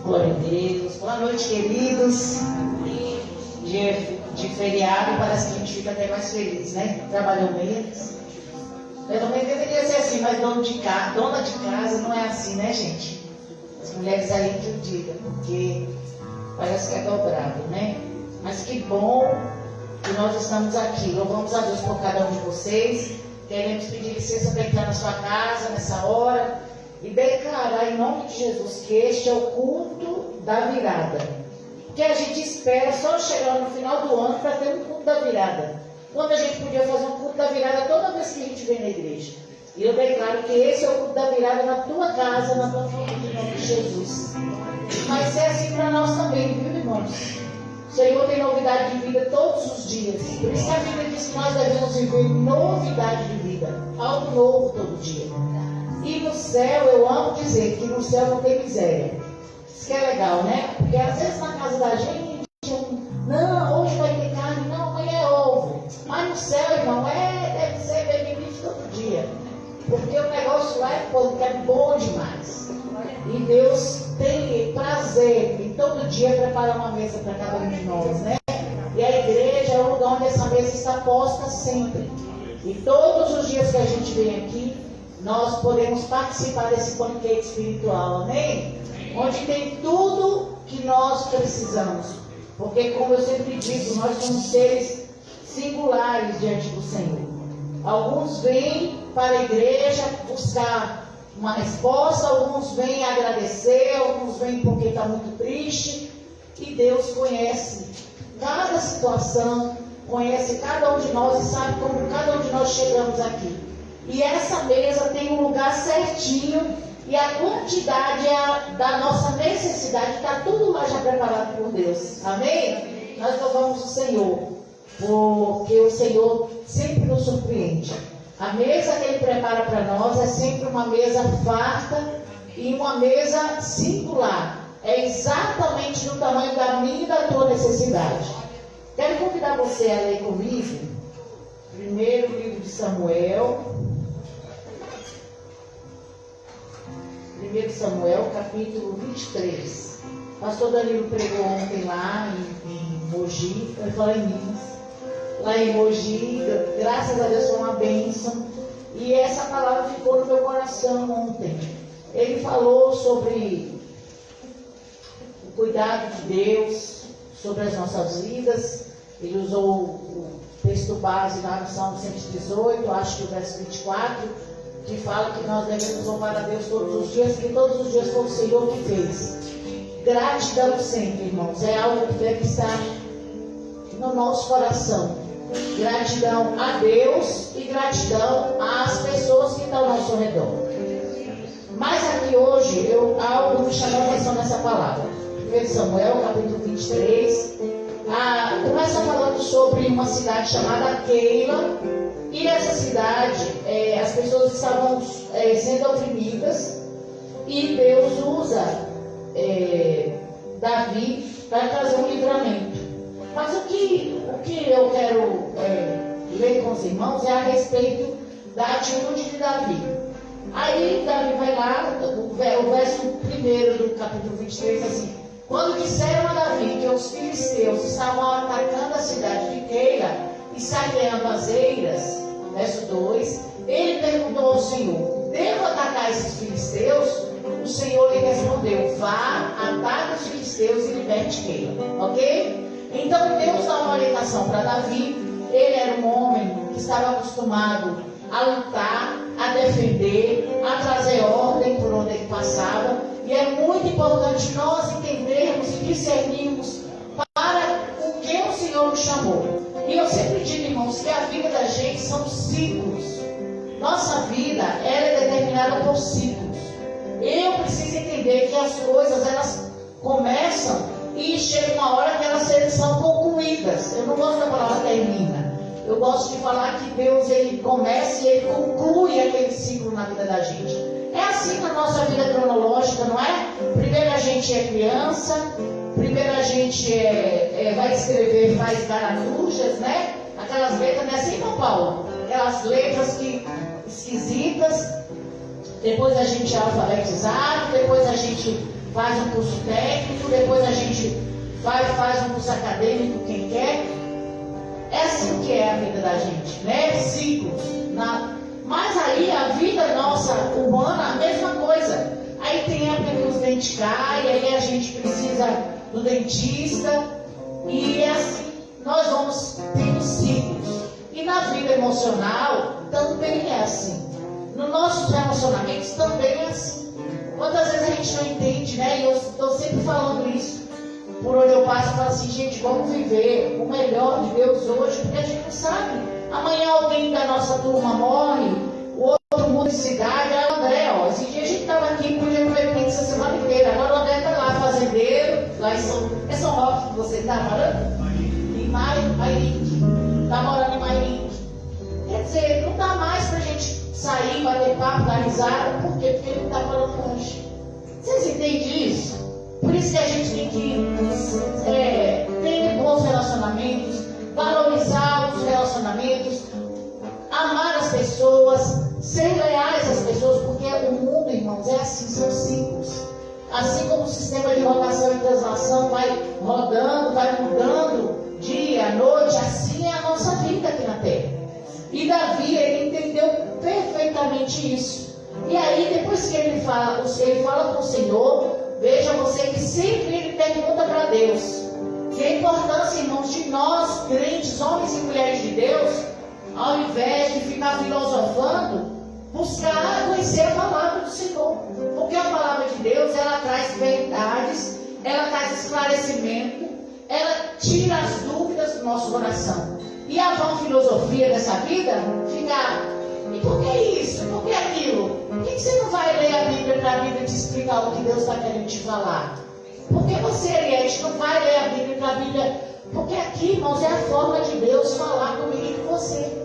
Glória a Deus. Boa noite, queridos. Dia de feriado, parece que a gente fica até mais feliz, né? Trabalhou menos. Eu também deveria ser assim, mas dona de casa não é assim, né, gente? As mulheres aí que eu diga, porque parece que é dobrado, né? Mas que bom que nós estamos aqui. Louvamos a Deus por cada um de vocês. Queremos pedir licença para entrar na sua casa nessa hora e declarar em nome de Jesus que este é o culto da virada. Que a gente espera só chegar no final do ano para ter um culto da virada. Quando a gente podia fazer um culto da virada toda vez que a gente vem na igreja. E eu declaro que esse é o culto da virada na tua casa, na tua família, em nome de Jesus. Mas é assim para nós também, viu, irmãos? O Senhor tem novidade de vida todos os dias. Por isso que a Bíblia diz que nós devemos viver novidade de vida. Algo novo todo dia. E no céu, eu amo dizer que no céu não tem miséria. Isso que é legal, né? Porque às vezes na casa da gente, não, hoje vai ter carne, não, amanhã é ovo. Mas no céu, irmão, deve ser benefício todo dia. Porque o negócio lá é bom demais. E Deus tem prazer em todo dia preparar uma mesa para cada um de nós, né? E a igreja é o lugar onde essa mesa está posta sempre. E todos os dias que a gente vem aqui, nós podemos participar desse banquete espiritual, amém? Onde tem tudo que nós precisamos. Porque, como eu sempre digo, nós somos seres singulares diante do Senhor. Alguns vêm para a igreja buscar uma resposta, alguns vêm agradecer, alguns vêm porque está muito triste. E Deus conhece cada situação, conhece cada um de nós e sabe como cada um de nós chegamos aqui. E essa mesa tem um lugar certinho e a quantidade da nossa necessidade está tudo lá já preparado por Deus. Amém? Nós louvamos o Senhor, porque o Senhor sempre nos surpreende. A mesa que Ele prepara para nós é sempre uma mesa farta e uma mesa singular. É exatamente do tamanho da minha e da tua necessidade. Quero convidar você a ler comigo primeiro livro de Samuel. 1 Samuel, capítulo 23. Pastor Danilo pregou ontem lá em Mogi, eu falei em Minas. Lá em Mogi, graças a Deus foi uma bênção. E essa palavra ficou no meu coração ontem. Ele falou sobre o cuidado de Deus, sobre as nossas vidas. Ele usou o texto base lá no Salmo 118, acho que o verso 24, que fala que nós devemos louvar a Deus todos os dias, que todos os dias foi o Senhor que fez. Gratidão sempre, irmãos, é algo que deve estar no nosso coração. Gratidão a Deus e gratidão às pessoas que estão ao nosso redor. Mas aqui hoje, algo me chamou a atenção nessa palavra. 1 Samuel, capítulo 23, começa falando sobre uma cidade chamada Keila. E essa cidade, as pessoas estavam sendo oprimidas e Deus usa Davi para trazer um livramento. Mas o que eu quero ler com os irmãos é a respeito da atitude de Davi. Aí Davi vai lá, o verso 1 do capítulo 23, assim: quando disseram a Davi que os filisteus estavam atacando a cidade de Keila e saqueando as eiras, verso 2, ele perguntou ao Senhor: devo atacar esses filisteus? O Senhor lhe respondeu: vá, ataque os filisteus e liberte Keila. Ok? Então Deus dá uma orientação para Davi. Ele era um homem que estava acostumado a lutar, a defender, a trazer ordem por onde ele passava. E é muito importante nós entendermos e discernirmos para o que o Senhor nos chamou. E eu sempre digo, irmãos, que a vida da gente são ciclos. Nossa vida, ela é determinada por ciclos. Eu preciso entender que as coisas, elas começam e chega uma hora que elas são concluídas. Eu não gosto da palavra termina. Eu gosto de falar que Deus, Ele começa e Ele conclui aquele ciclo na vida da gente. É assim na nossa vida cronológica, não é? Primeiro a gente é criança, primeiro a gente vai escrever, faz garanujas, né? Aquelas letras, não é assim, não, Paulo? Aquelas letras esquisitas. Depois a gente é alfabetizado, depois a gente faz um curso técnico, depois a gente faz um curso acadêmico, quem quer. É assim que é a vida da gente, né? Ciclos. Mas aí a vida nossa humana, a mesma coisa. Aí tem época que os dentes caem, aí a gente precisa do dentista. E é assim, nós vamos tendo ciclos. E na vida emocional também é assim. Nos nossos relacionamentos também é assim. Quantas vezes a gente não entende, né? E eu estou sempre falando isso. Por onde eu passo, eu falo assim, gente, vamos viver o melhor de Deus hoje, porque a gente não sabe. Amanhã alguém da nossa turma morre, o outro muda de cidade. Aí o André, ó, esse dia a gente estava aqui, podia comer pizza a semana inteira. Agora o André está lá, fazendeiro, lá em São Roque, que você está morando? Em Mairink. Está morando em Mairink. Quer dizer, não dá mais pra gente sair, bater papo, dar risada. Por quê? Porque ele está morando longe. Vocês entendem isso? Por isso que a gente tem que ter bons relacionamentos, valorizar os relacionamentos, amar as pessoas, ser leais às pessoas, porque o mundo, irmãos, é assim, são ciclos. Assim como o sistema de rotação e translação vai rodando, vai mudando dia, noite, assim é a nossa vida aqui na Terra. E Davi, ele entendeu perfeitamente isso. E aí, depois que ele fala com o Senhor, veja você que sempre ele pergunta para Deus. E a importância, irmãos, de nós, crentes, homens e mulheres de Deus, ao invés de ficar filosofando, buscar conhecer a palavra do Senhor. Porque a palavra de Deus, ela traz verdades, ela traz esclarecimento, ela tira as dúvidas do nosso coração. E a vã filosofia dessa vida fica, e por que isso? Por que aquilo? Por que você não vai ler a Bíblia para a Bíblia te explicar o que Deus está querendo te falar? Por que você, Ariete, não vai ler a Bíblia para a Bíblia? Porque aqui, irmãos, é a forma de Deus falar comigo e com você.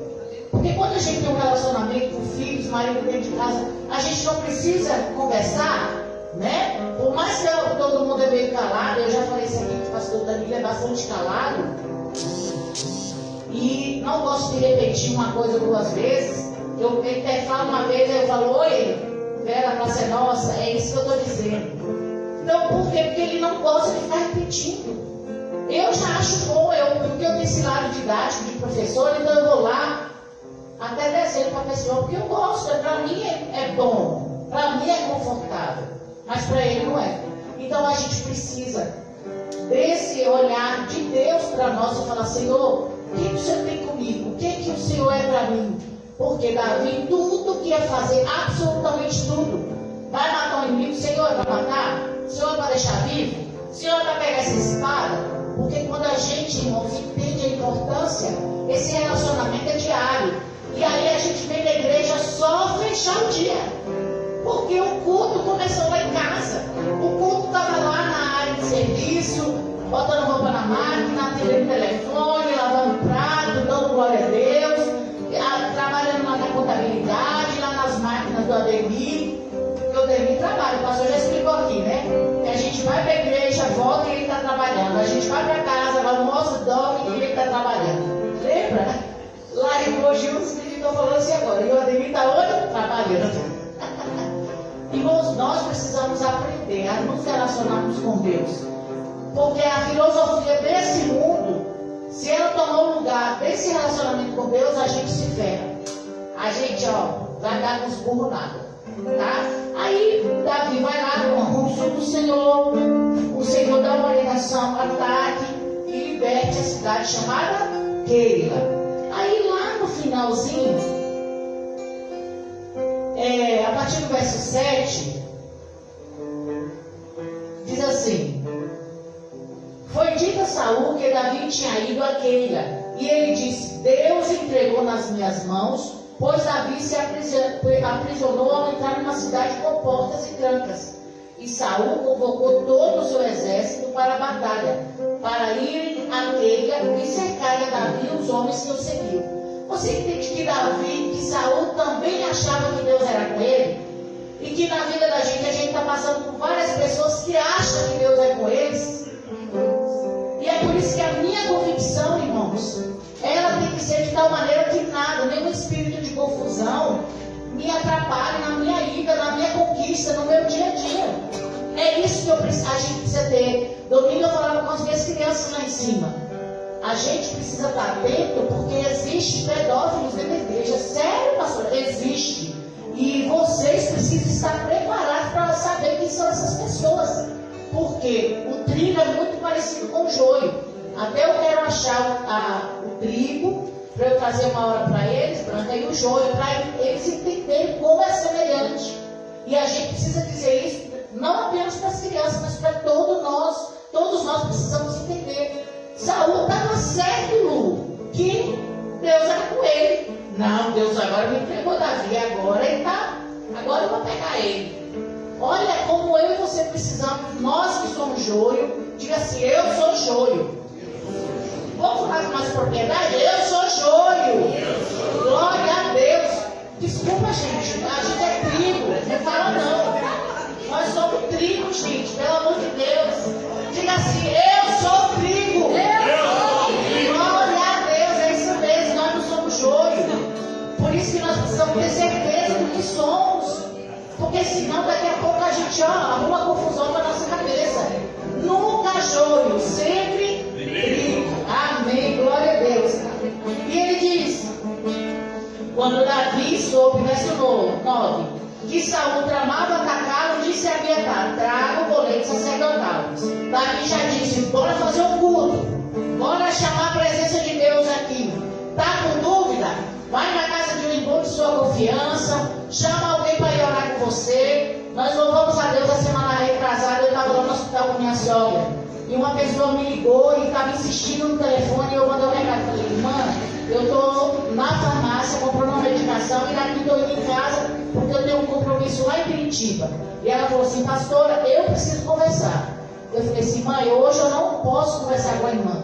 Porque quando a gente tem um relacionamento com filhos, marido dentro de casa, a gente não precisa conversar, né? Por mais que todo mundo é meio calado, eu já falei isso aqui que o pastor Danilo é bastante calado. E não gosto de repetir uma coisa duas vezes. Eu até falo uma vez, eu falo, oi, Vera, pra ser nossa, é isso que eu estou dizendo. Então, por quê? Porque ele não gosta de ficar repetindo. Eu já acho bom, porque eu tenho esse lado didático de professor, então eu vou lá, até descer para a pessoa, porque eu gosto, para mim é bom, para mim é confortável, mas para ele não é. Então a gente precisa desse olhar de Deus para nós e falar, Senhor, o que o Senhor tem comigo? O que o Senhor é para mim? Porque Davi, tudo que ia fazer, absolutamente tudo, vai matar o inimigo, o Senhor é para matar? O Senhor é para deixar vivo? O Senhor é para pegar essa espada? Porque quando a gente, irmãos, entende a importância, esse relacionamento é diário. E aí a gente vem da igreja só fechar o dia. Porque o culto começou lá em casa. O culto estava lá na área de serviço, botando roupa na máquina, atendendo o telefone, lavando prato, dando glória a Deus, trabalhando lá na contabilidade, lá nas máquinas do Ademir. Porque o Ademir trabalha, o pastor já explicou aqui, né? Que a gente vai para a igreja, volta e ele está trabalhando. A gente vai para casa, vai almoça, dorme e ele está trabalhando. Lembra? Lá em Mogi, os meninos estão falando assim agora. E o Ademir está onde? Trabalhando. Irmãos, nós precisamos aprender a nos relacionarmos com Deus. Porque a filosofia desse mundo, se ela tomar lugar desse relacionamento com Deus, a gente se ferra. A gente, vai dar nos burros nada. Tá? Aí, Davi vai lá, consulta o Senhor dá uma orientação, ataque e liberte a cidade chamada Keila. Aí lá no finalzinho, a partir do verso 7, diz assim: foi dito a Saul que Davi tinha ido a Keila, e ele disse: Deus entregou nas minhas mãos, pois Davi se aprisionou ao entrar numa cidade com portas e trancas. E Saul convocou todo o seu exército para a batalha, para irem a Keila e cercarem a Davi e os homens que o seguiam. Você entende que Saul também achava que Deus era com ele? E que na vida da gente, a gente está passando por várias pessoas que acham que Deus é com eles. E é por isso que a minha convicção, irmãos, ela tem que ser de tal maneira que nada, nenhum espírito de confusão me atrapalhe na minha ida, na minha conquista, no meu dia a dia. É isso que a gente precisa ter. Domingo eu falava com as minhas crianças lá em cima. A gente precisa estar atento porque existe pedófilos dentro da igreja. Sério, pastor? Existe. E vocês precisam estar preparados para saber quem são essas pessoas. Porque o trigo é muito parecido com o joio. Até eu quero achar o trigo para eu fazer uma hora para eles, Branca, e o joio, para eles entenderem como é semelhante. E a gente precisa dizer isso, não apenas para as crianças, mas para todos nós precisamos entender. Saul estava certo, Lu, que Deus era com ele. Não, Deus agora me entregou Davi, agora eu vou pegar ele. Olha como eu e você precisamos, nós que somos joio, diga assim, eu sou joio. Vamos falar com mais propriedade? Eu sou joio. Glória a Deus. Desculpa, gente, a gente é trigo, não fala não. Nós somos trigo, gente, pelo amor de Deus. Diga assim, eu sou trigo. Glória a Deus, é isso mesmo, nós não somos joio. Por isso que nós precisamos ter certeza do que somos. Porque senão daqui a pouco a gente arruma confusão na nossa cabeça. Nunca joio, sempre trigo. Amém, glória a Deus. E ele diz, quando Davi soube, verso 9, que Saul tramava atacá-lo, disse a Abiatar, traga o colete sacerdotal. Davi já disse, bora fazer um culto, bora chamar a presença de Deus aqui. Tá com dúvida? Vai na casa de um irmão de sua confiança, chama alguém para ir orar com você. Nós louvamos a Deus a semana retrasada, eu estava lá no hospital com minha sogra. E uma pessoa me ligou e estava insistindo no telefone e eu mandei um recado. Falei, irmã, eu estou na farmácia comprando uma medicação e daqui estou indo em casa porque eu tenho um compromisso lá em Curitiba. E ela falou assim, pastora, eu preciso conversar. Eu falei assim, mãe, hoje eu não posso conversar com a irmã.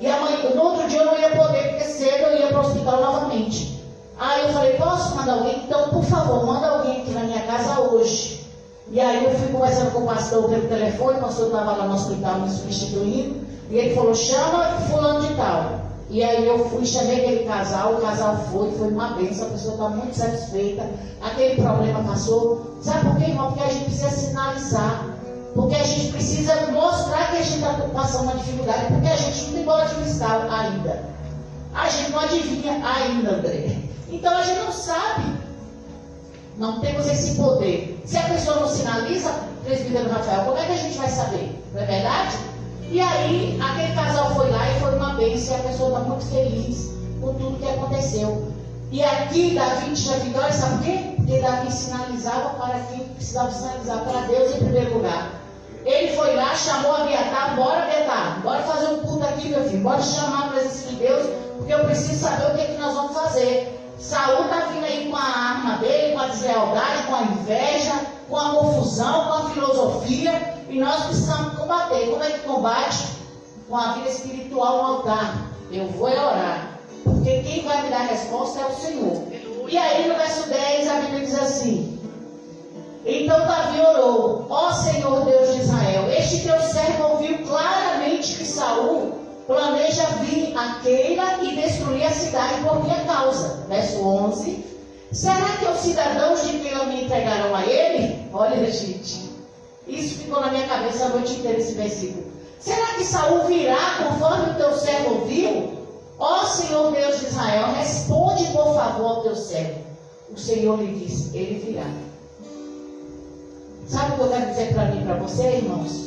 E amanhã, no outro dia eu não ia poder, porque cedo eu ia para o hospital novamente. Aí eu falei, posso mandar alguém? Então, por favor, manda alguém aqui na minha casa hoje. E aí eu fui conversando com o pastor pelo telefone, o pastor estava lá no hospital me substituindo, e ele falou, chama fulano de tal. E aí eu fui, chamei aquele casal, o casal foi uma bênção, a pessoa está muito satisfeita, aquele problema passou. Sabe por quê, irmão? Porque a gente precisa sinalizar, porque a gente precisa mostrar que a gente está passando uma dificuldade, porque a gente não tem bola de cristal ainda. A gente não adivinha ainda, André. Então a gente não sabe. Não temos esse poder. Se a pessoa não sinaliza, presbítero Rafael, como é que a gente vai saber? Não é verdade? E aí, aquele casal foi lá e foi uma bênção, e a pessoa está muito feliz com tudo que aconteceu. E aqui, Davi tinha vitória, sabe por quê? Porque Davi sinalizava para quem precisava sinalizar, para Deus em primeiro lugar. Ele foi lá, chamou a Abiatar, bora fazer um culto aqui, meu filho, bora chamar a presença de Deus, porque eu preciso saber o que é que nós vamos fazer. Saul está vindo aí com a arma dele, com a deslealdade, com a inveja, com a confusão, com a filosofia, e nós precisamos combater. Como é que combate? Com a vida espiritual no altar. Eu vou orar, porque quem vai me dar a resposta é o Senhor. E aí no verso 10 a Bíblia diz assim, então Davi orou, ó Senhor Deus de Israel, este teu servo ouviu claramente que Saul planeja vir a Keila e destruir a cidade por minha causa. Verso 11. Será que os cidadãos de Keila me entregarão a ele? Olha, gente, isso ficou na minha cabeça a noite inteira, esse versículo. Será que Saul virá conforme o teu servo ouviu? Ó Senhor Deus de Israel, responde por favor ao teu servo. O Senhor lhe disse, ele virá. Sabe o que eu quero dizer para mim e para você, irmãos?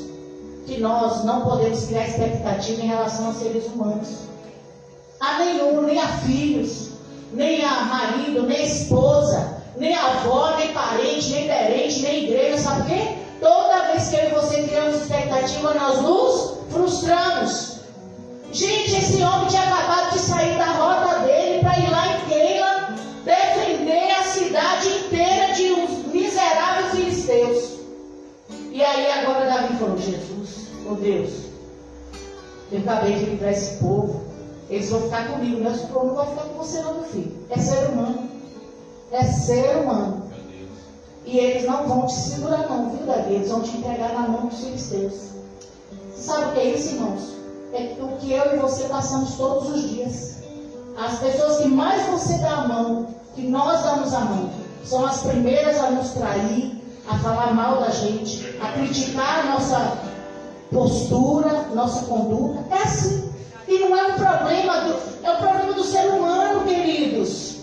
Que nós não podemos criar expectativa em relação aos seres humanos. A nenhum, nem a filhos, nem a marido, nem a esposa, nem a avó, nem parente, nem parente, nem igreja. Sabe por quê? Toda vez que eu e você criamos expectativa, nós nos frustramos. Gente, esse homem tinha acabado de sair da rota dele para ir lá em Keila defender a cidade inteira de uns miseráveis filisteus. E aí agora Davi falou, Jesus, oh Deus, eu acabei de livrar esse povo, eles vão ficar comigo, meu povo não vai ficar com você não, meu filho. É ser humano. É ser humano. E eles não vão te segurar não, viu, Davi? Eles vão te entregar na mão dos filisteus. Você sabe o que é isso, irmãos? É o que eu e você passamos todos os dias. As pessoas que mais você dá a mão, que nós damos a mão, são as primeiras a nos trair, a falar mal da gente, a criticar a nossa postura, nossa conduta. É assim. E não é um problema, é um problema do ser humano, queridos.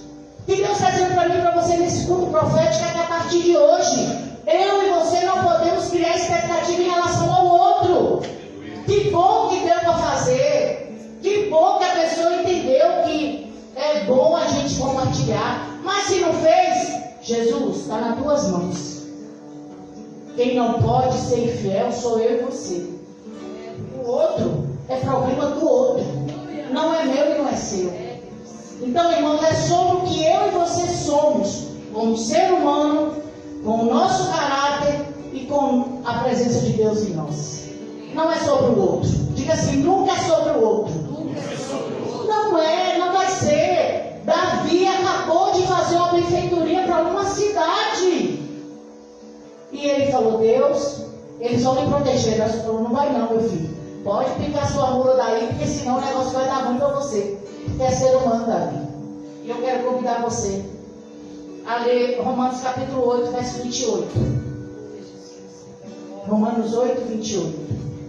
E Deus está dizendo para mim e para você nesse culto profético é que a partir de hoje, eu e você não podemos criar expectativa em relação ao outro. Que bom que deu para fazer. Que bom que a pessoa entendeu que é bom a gente compartilhar. Mas se não fez, Jesus, está nas tuas mãos. Quem não pode ser infiel sou eu e você. O outro é problema do outro. Não é meu e não é seu. Então, irmãos, é sobre o que eu e você somos, como ser humano, com o nosso caráter e com a presença de Deus em nós. Não é sobre o outro. Diga assim, nunca é sobre o outro. Não é, não vai ser. Davi acabou de fazer uma benfeitoria para uma cidade. E ele falou, Deus, eles vão me proteger. Deus falou, não vai não, meu filho. Pode picar sua mula daí, porque senão o negócio vai dar ruim para você. Porque é ser humano, Davi. E eu quero convidar você a ler Romanos capítulo 8, verso 28. Romanos 8, 28.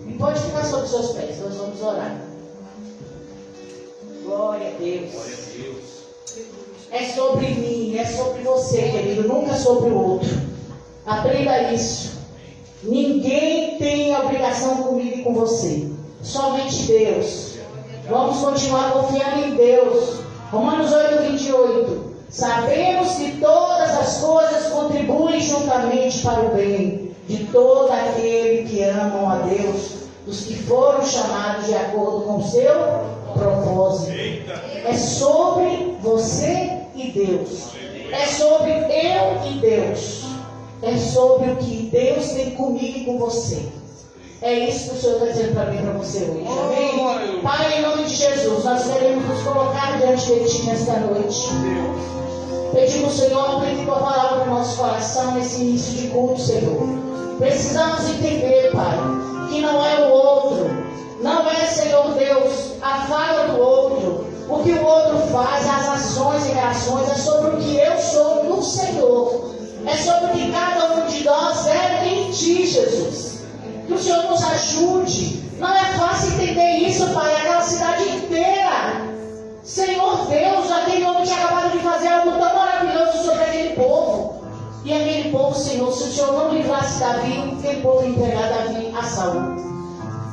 E pode ficar sobre os seus pés, nós vamos orar. Glória a Deus. É sobre mim, é sobre você, querido, nunca sobre o outro. Aprenda isso. Ninguém tem obrigação comigo e com você. Somente Deus. Vamos continuar confiando em Deus. Romanos 8, 28. Sabemos que todas as coisas contribuem juntamente para o bem de todo aquele que amam a Deus, dos que foram chamados de acordo com o seu propósito. É sobre você e Deus. É sobre eu e Deus. É sobre o que Deus tem comigo e com você. É isso que o Senhor está dizendo para mim e para você hoje. Amém? Pai, em nome de Jesus, nós queremos nos colocar diante de Ti nesta noite. Pedimos, Senhor, aplique Tua palavra no nosso coração nesse início de culto, Senhor. Precisamos entender, Pai, que não é o outro. Não é, Senhor Deus, a fala do outro. O que o outro faz, as ações e reações, é sobre o que eu sou no Senhor. É sobre o que cada um de nós é em Ti, Jesus. Que o Senhor nos ajude. Não é fácil entender isso, Pai. Aquela cidade inteira. Senhor Deus, aquele homem tinha acabado de fazer algo tão maravilhoso sobre aquele povo. E aquele povo, Senhor, se o Senhor não livrasse Davi, aquele povo ia entregar Davi a Saul.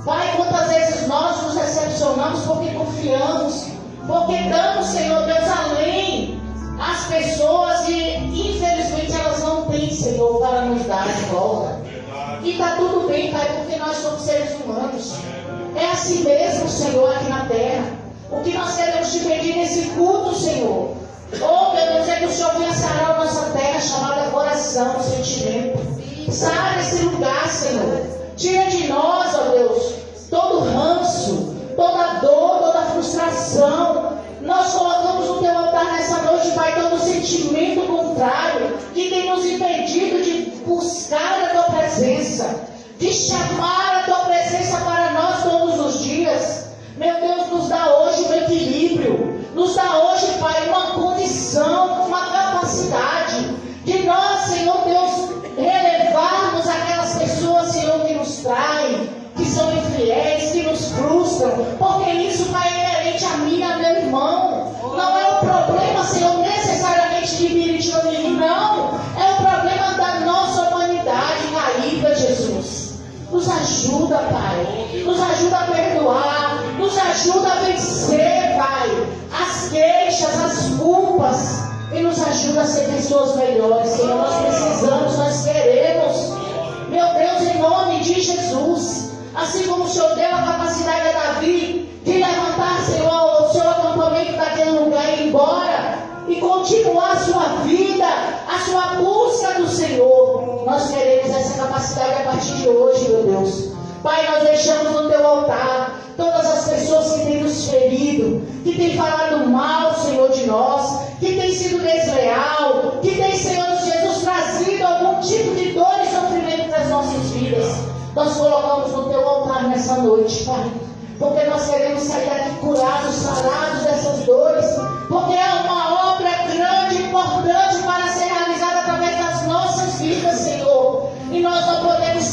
Pai, quantas vezes nós nos decepcionamos porque confiamos, porque damos, Senhor Deus, além as pessoas e infelizmente elas não têm, Senhor, para nos dar de volta. E está tudo bem, Pai, porque nós somos seres humanos. É assim mesmo, Senhor, aqui na terra. O que nós queremos te pedir nesse culto, Senhor? Oh, meu Deus, é que o Senhor venha sarar a nossa terra, chamada coração, sentimento. Sara esse lugar, Senhor. Tira de nós, ó Deus, todo ranço, toda dor, toda frustração. Nós colocamos no Teu altar nessa noite, Pai, todo sentimento contrário que tem nos impedido de buscar a Tua presença, de chamar a Tua presença para nós todos os dias. Meu Deus, nos dá hoje um equilíbrio, nos dá hoje, Pai, uma condição, uma capacidade de nós, Senhor Deus, relevarmos aquelas pessoas, Senhor, que nos traem, que são infiéis, que nos frustram, porque isso, Pai, é inerente a mim e a meu irmão. Não é um problema, Senhor, necessariamente de Biritiba, não. É um problema da nossa humanidade caída, Jesus. Nos ajuda, Pai. Nos ajuda a perdoar. Nos ajuda a vencer, Pai, as queixas, as culpas. E nos ajuda a ser pessoas melhores, Senhor. Nós precisamos, nós queremos. Meu Deus, em nome de Jesus. Assim como o Senhor deu a capacidade a Davi de levantar, Senhor, o seu acampamento daquele lugar e ir embora e continuar a sua vida, a sua busca do Senhor. Nós queremos essa capacidade a partir de hoje, meu Deus. Pai, nós deixamos no Teu altar todas as pessoas que têm nos ferido, que têm falado mal, Senhor, de nós, que têm sido desleal, que têm, Senhor Jesus, trazido algum tipo de dor e sofrimento para as nossas vidas. Nós colocamos no Teu altar nessa noite, Pai, porque nós queremos sair daqui curados, sarados dessas dores, porque é uma obra grande, importante para ser realizada através das nossas vidas, Senhor.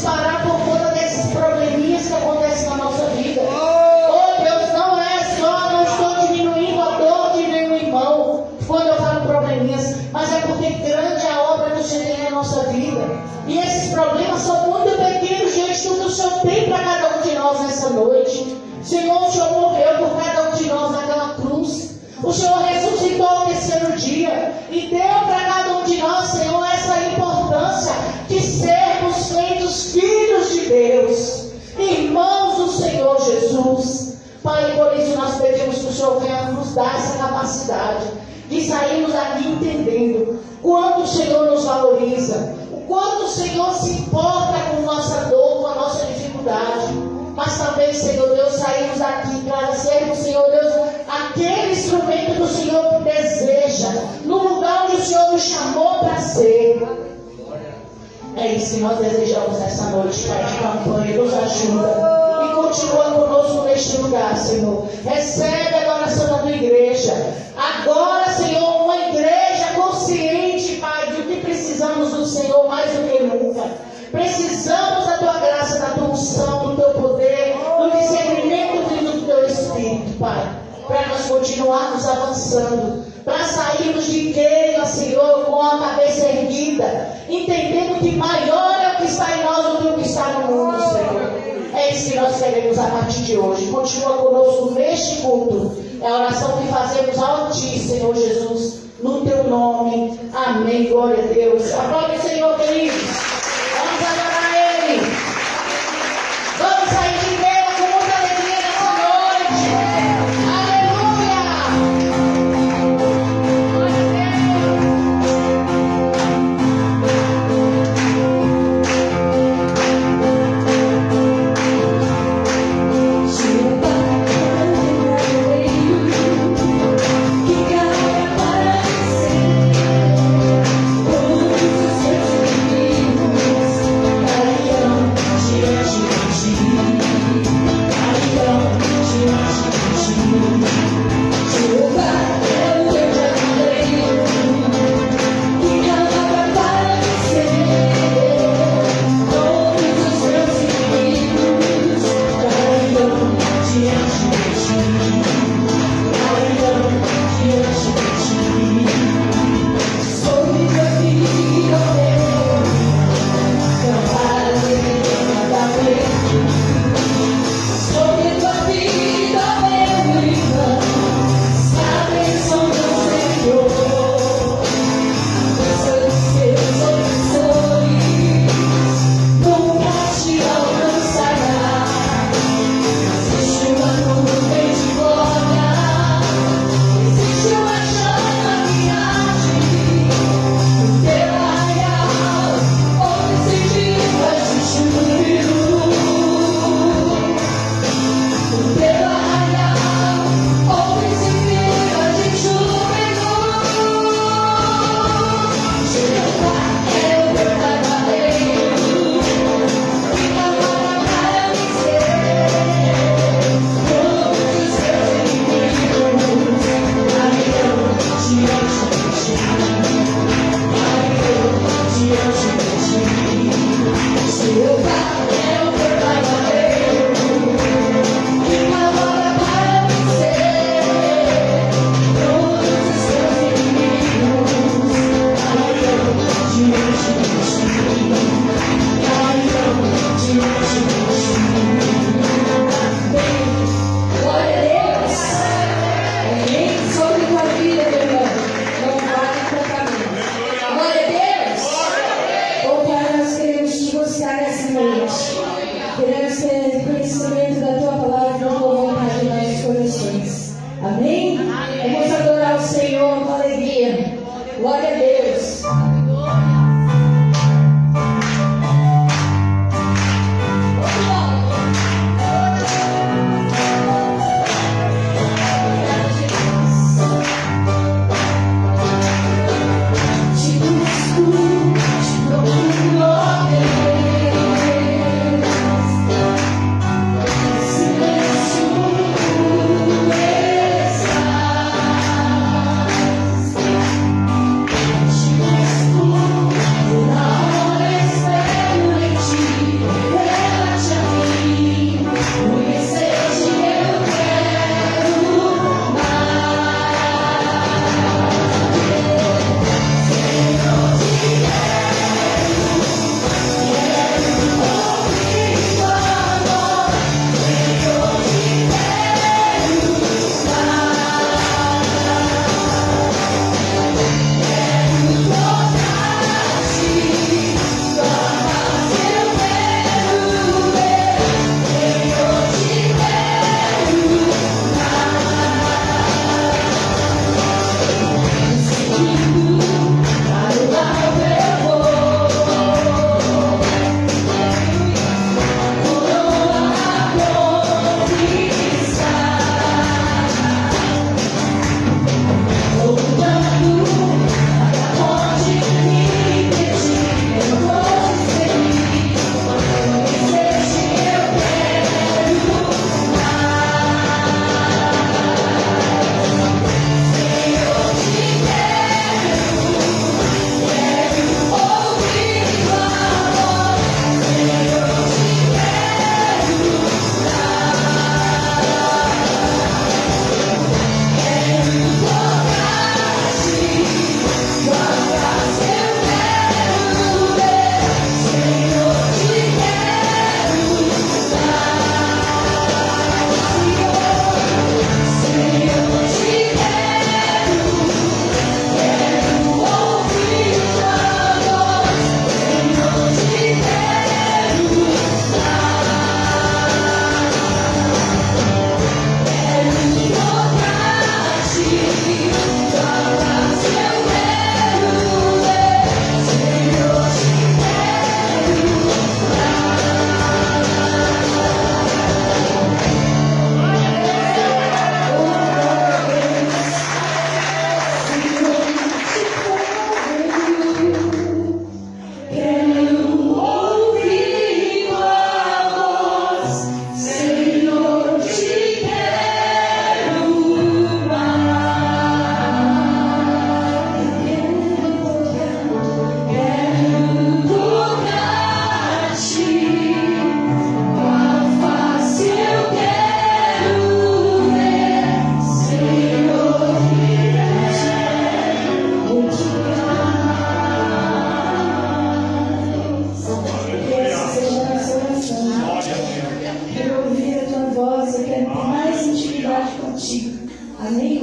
parar por conta desses probleminhas que acontecem na nossa vida. Oh Deus, não é só, não estou diminuindo a dor de nenhum irmão quando eu falo probleminhas, mas é porque grande é a obra que o Senhor tem na nossa vida. E esses problemas são muito pequenos diante do que o Senhor tem para cada um de nós nessa noite. Senhor, o Senhor morreu por cada um de nós naquela cruz. O Senhor ressuscitou ao terceiro dia e deu para cada um de nós, Senhor, essa importância de sermos feitos filhos de Deus, irmãos do Senhor Jesus. Pai, por isso nós pedimos que o Senhor venha nos dar essa capacidade de sairmos daqui entendendo quanto o Senhor nos valoriza, o quanto o Senhor se importa com nossa dor, com a nossa dificuldade. Mas também, Senhor Deus, saímos daqui para sermos, Senhor Deus, aquele instrumento que o Senhor deseja, no lugar onde o Senhor nos chamou para ser. É isso que nós desejamos nessa noite, Pai de campanha. Nos ajuda e continua conosco neste lugar, Senhor. Recebe a adoração da tua igreja. Agora, Senhor, uma igreja consciente, Pai, de que precisamos do Senhor mais do que nunca. Precisamos da tua graça, da tua unção, do teu poder, do discernimento vindo do teu Espírito, Pai, para nós continuarmos avançando, para sairmos de queima, Senhor, com a cabeça erguida, entendendo que maior é o que está em nós do que o que está no mundo, Senhor. É isso que nós queremos a partir de hoje. Continua conosco neste culto. É a oração que fazemos a ti, Senhor Jesus, no teu nome. Amém. Glória a Deus. Aplaude o Senhor, queridos. Vamos adorar Ele. Vamos sair de guerra com muita alegria nessa noite. Aleluia.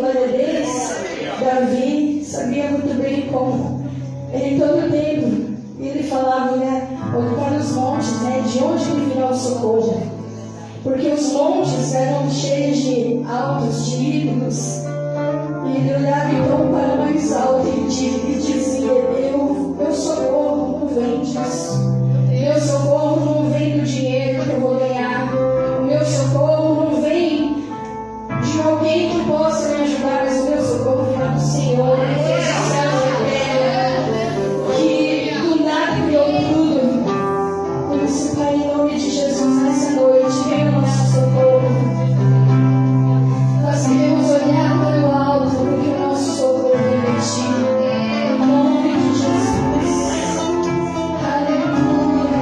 glória a Deus. Davi sabia muito bem como. Ele todo tempo, ele falava, né? Olhar para os montes, né? De onde me virá o socorro? Porque os montes eram cheios de altos, de ídolos. E ele olhava então para o mais alto e dizia: meu socorro não vem disso. Meu socorro não vem do dinheiro que eu vou ganhar. O meu socorro não vem de alguém que possa me ajudar, mas o meu socorro vem do Senhor, que fez o céu e a terra, que do nada criou tudo. Por isso, Pai, em nome de Jesus, nessa noite, venha o nosso socorro. Nós queremos olhar para o alto, porque o nosso socorro vem de Ti. Em nome de Jesus. Aleluia.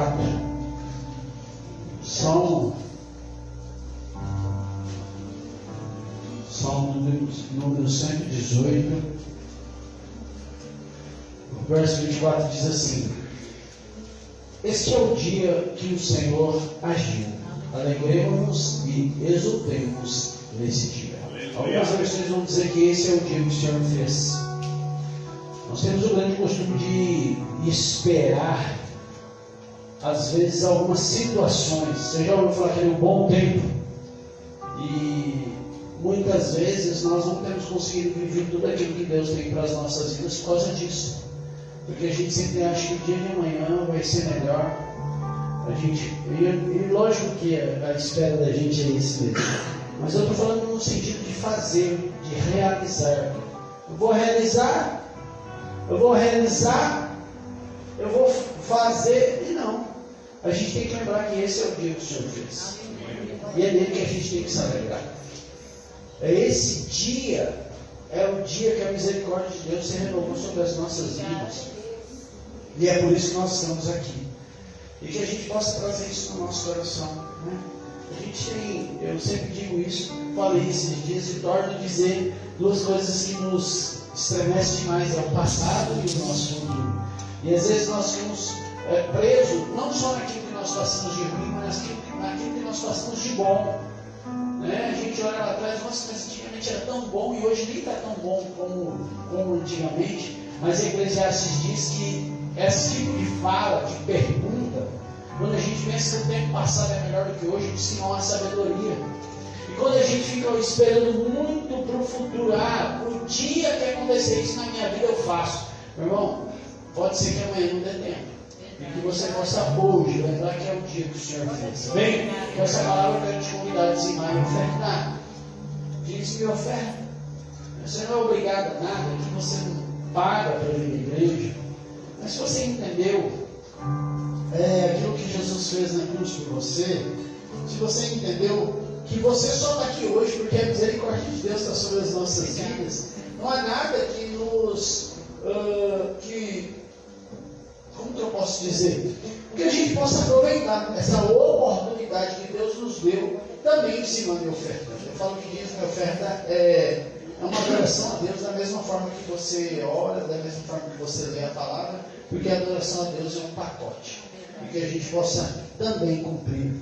24. Salmo número 118. O verso 24 diz assim: este é o dia que o Senhor agiu. Alegremos-nos e exultemos nesse dia. Algumas versões vão dizer que esse é o dia que o Senhor fez. Nós temos o grande costume de esperar, às vezes, algumas situações. Você já ouviu falar que é um bom tempo? E muitas vezes nós não temos conseguido viver tudo aquilo que Deus tem para as nossas vidas por causa disso. Porque a gente sempre acha que o dia de amanhã vai ser melhor. E lógico que a espera da gente é esse mesmo. Mas eu estou falando no sentido de fazer, de realizar. Eu vou fazer, e não. A gente tem que lembrar que esse é o dia que o Senhor fez. E é nele que a gente tem que se alegrar. Esse dia é o dia que a misericórdia de Deus se renovou sobre as nossas vidas. E é por isso que nós estamos aqui. E que a gente possa trazer isso no nosso coração, né? Eu sempre digo isso, falei esses dias e torno a dizer duas coisas que nos estremecem demais: é o passado e o nosso futuro. E às vezes nós ficamos presos, não só naquilo que nós passamos de ruim, mas naquilo que nós passamos de bom. Né? A gente olha lá atrás, nossa, mas antigamente era tão bom e hoje nem está tão bom como antigamente. Mas Eclesiastes diz que esse tipo de fala, de pergunta, quando a gente pensa que o tempo passado é melhor do que hoje, diz que não há sabedoria. E quando a gente fica esperando muito para o futuro, o dia que acontecer isso na minha vida eu faço. Meu irmão, pode ser que amanhã não dê tempo. E que você possa hoje lembrar que é o dia que o Senhor fez. Bem, com essa palavra eu quero te convidar a dizimar e ofertar. Diz me oferta. Você não é obrigado a nada, que você não paga para vir à igreja. Mas se você entendeu aquilo que Jesus fez na cruz por você, se você entendeu que você só está aqui hoje porque a misericórdia de Deus está sobre as nossas vidas, não há nada que nos... como que eu posso dizer? Que a gente possa aproveitar essa oportunidade que Deus nos deu também de se mandar oferta. Eu falo que dízimo e oferta é uma adoração a Deus da mesma forma que você ora, da mesma forma que você lê a palavra, porque a adoração a Deus é um pacote. E que a gente possa também cumprir,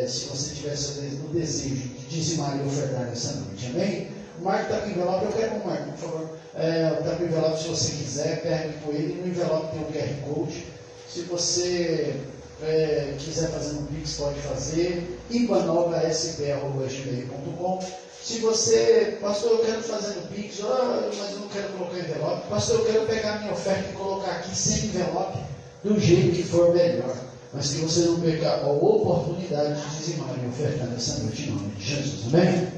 se você tivesse o desejo de dizimar e ofertar nessa noite. Amém? O Marco está com o envelope, eu quero o Marco, por favor. Está com o envelope, se você quiser, pegue com ele. No envelope tem o QR Code. Se você quiser fazer um Pix, pode fazer. ibanova.sp@gmail.com. Se você, pastor, eu quero fazer no Pix, mas eu não quero colocar envelope. Pastor, eu quero pegar minha oferta e colocar aqui sem envelope, do jeito que for melhor. Mas que você não perca a oportunidade de dizimar e ofertar nessa noite, em nome de Jesus. Amém?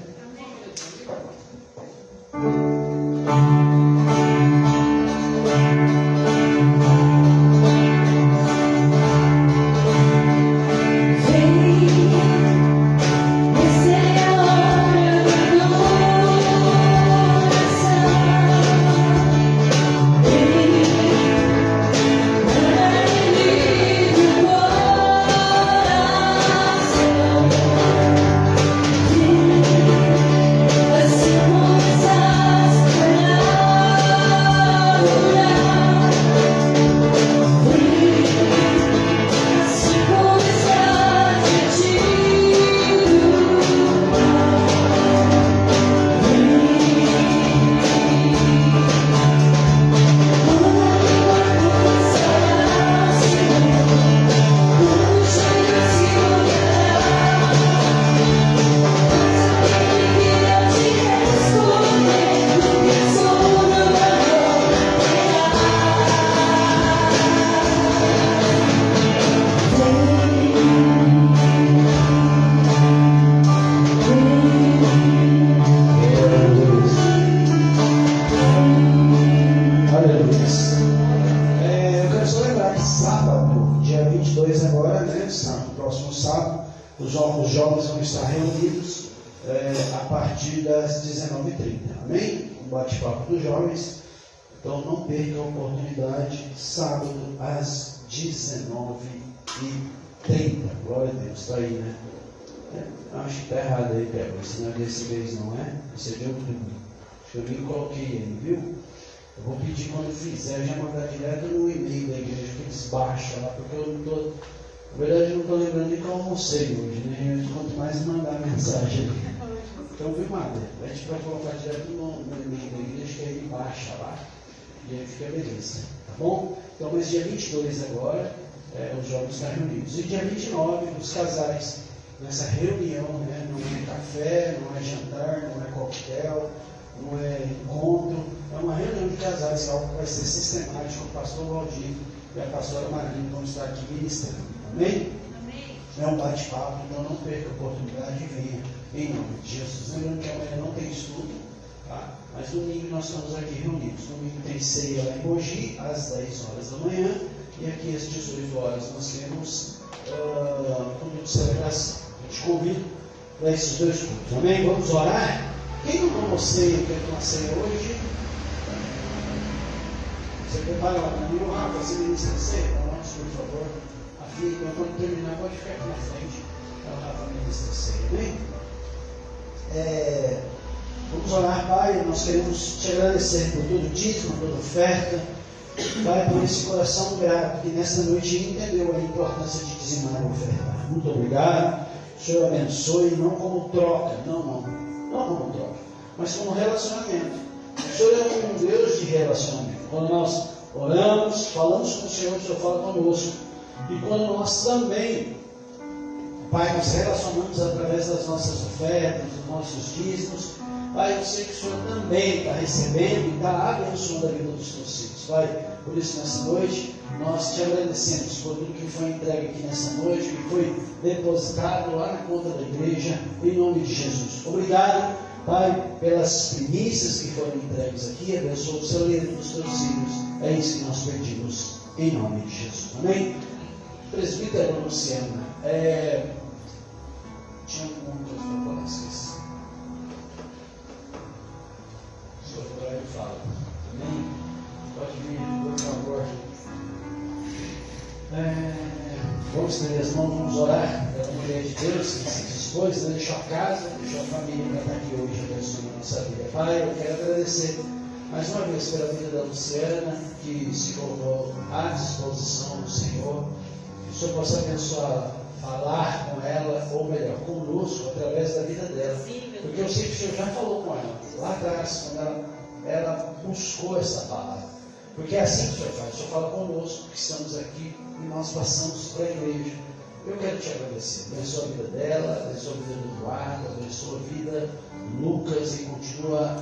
Os jovens vão estar reunidos a partir das 19h30. Amém? Um bate-papo dos jovens. Então não perca a oportunidade, sábado às 19h30. Glória a Deus, está aí, né? Acho que está errado aí, Pega. Esse não é desse mês, não é? Esse é de outubro. Acho que eu nem coloquei aí, viu? Eu vou pedir quando fizer, já mandar direto no e-mail da igreja, que eles baixam lá, porque eu não estou. Na verdade, eu não estou lembrando nem que eu almocei hoje, né? Quanto mais mandar mensagem ali. Então, viu, Madre? Pede para colocar direto no e-mail da igreja, que aí ele baixa lá. E aí fica beleza, tá bom? Então, mas dia 22 agora, os jovens estão reunidos. E dia 29, os casais, nessa reunião, né? Não é café, não é jantar, não é coquetel, não é encontro, é uma reunião de casais, que é algo que vai ser sistemático. O pastor Valdir e a pastora Marina vão estar aqui ministrando. Amém? Amém. É um bate-papo, então não perca a oportunidade e venha em nome de Jesus. Lembrando que amanhã não tem estudo, tá? Mas domingo nós estamos aqui reunidos. Domingo tem ceia lá em Mogi, às 10 horas da manhã, e aqui às 18 horas nós temos culto de celebração. Eu te convido para esses dois cultos. Amém? Vamos orar? Quem não tomou ceia, quer tomar ceia hoje? Você prepara lá para mim, Rafa, você ministra ceia? Por favor. A filha, então, quando terminar, pode ficar aqui na frente. O Rafa ministra ceia. Amém? Vamos orar, Pai. Nós queremos te agradecer por todo o dízimo, toda oferta. Pai, por esse coração grato que nesta noite entendeu a importância de dizimar e ofertar. Muito obrigado. O Senhor abençoe, não como troca, não como troca, mas como relacionamento. O Senhor é um Deus de relacionamento. Quando nós oramos, falamos com o Senhor fala conosco. E quando nós também, Pai, nos relacionamos através das nossas ofertas, dos nossos dízimos, Pai, eu sei que o Senhor também está recebendo e está abençoando a vida dos teus filhos. Pai, por isso nessa noite, nós te agradecemos por tudo que foi entregue aqui nessa noite, que foi depositado lá na conta da igreja, em nome de Jesus. Obrigado, Pai, pelas primícias que foram entregues aqui. Abençoa o celeiro dos teus filhos. É isso que nós pedimos, em nome de Jesus. Amém? Presbítero Luciana, tinha alguma coisa para falar, esqueci. O senhor Brian fala. Amém? Pode vir, por favor. Vamos estender as mãos, vamos orar pela mulher de Deus que se dispôs, né? Deixou a casa, deixou a família para estar aqui hoje, abençoando a nossa vida. Pai, eu quero agradecer mais uma vez pela vida da Luciana, que se colocou à disposição do Senhor. Que o Senhor possa abençoá-la, falar com ela, ou melhor, conosco, através da vida dela. Porque eu sei que o Senhor já falou com ela, lá atrás, quando ela buscou essa palavra. Porque é assim que o Senhor faz, o Senhor fala conosco, que estamos aqui e nós passamos para a igreja. Eu quero te agradecer. Abençoa a vida dela, abençoa a vida do Eduardo, abençoa a vida do Lucas e continua,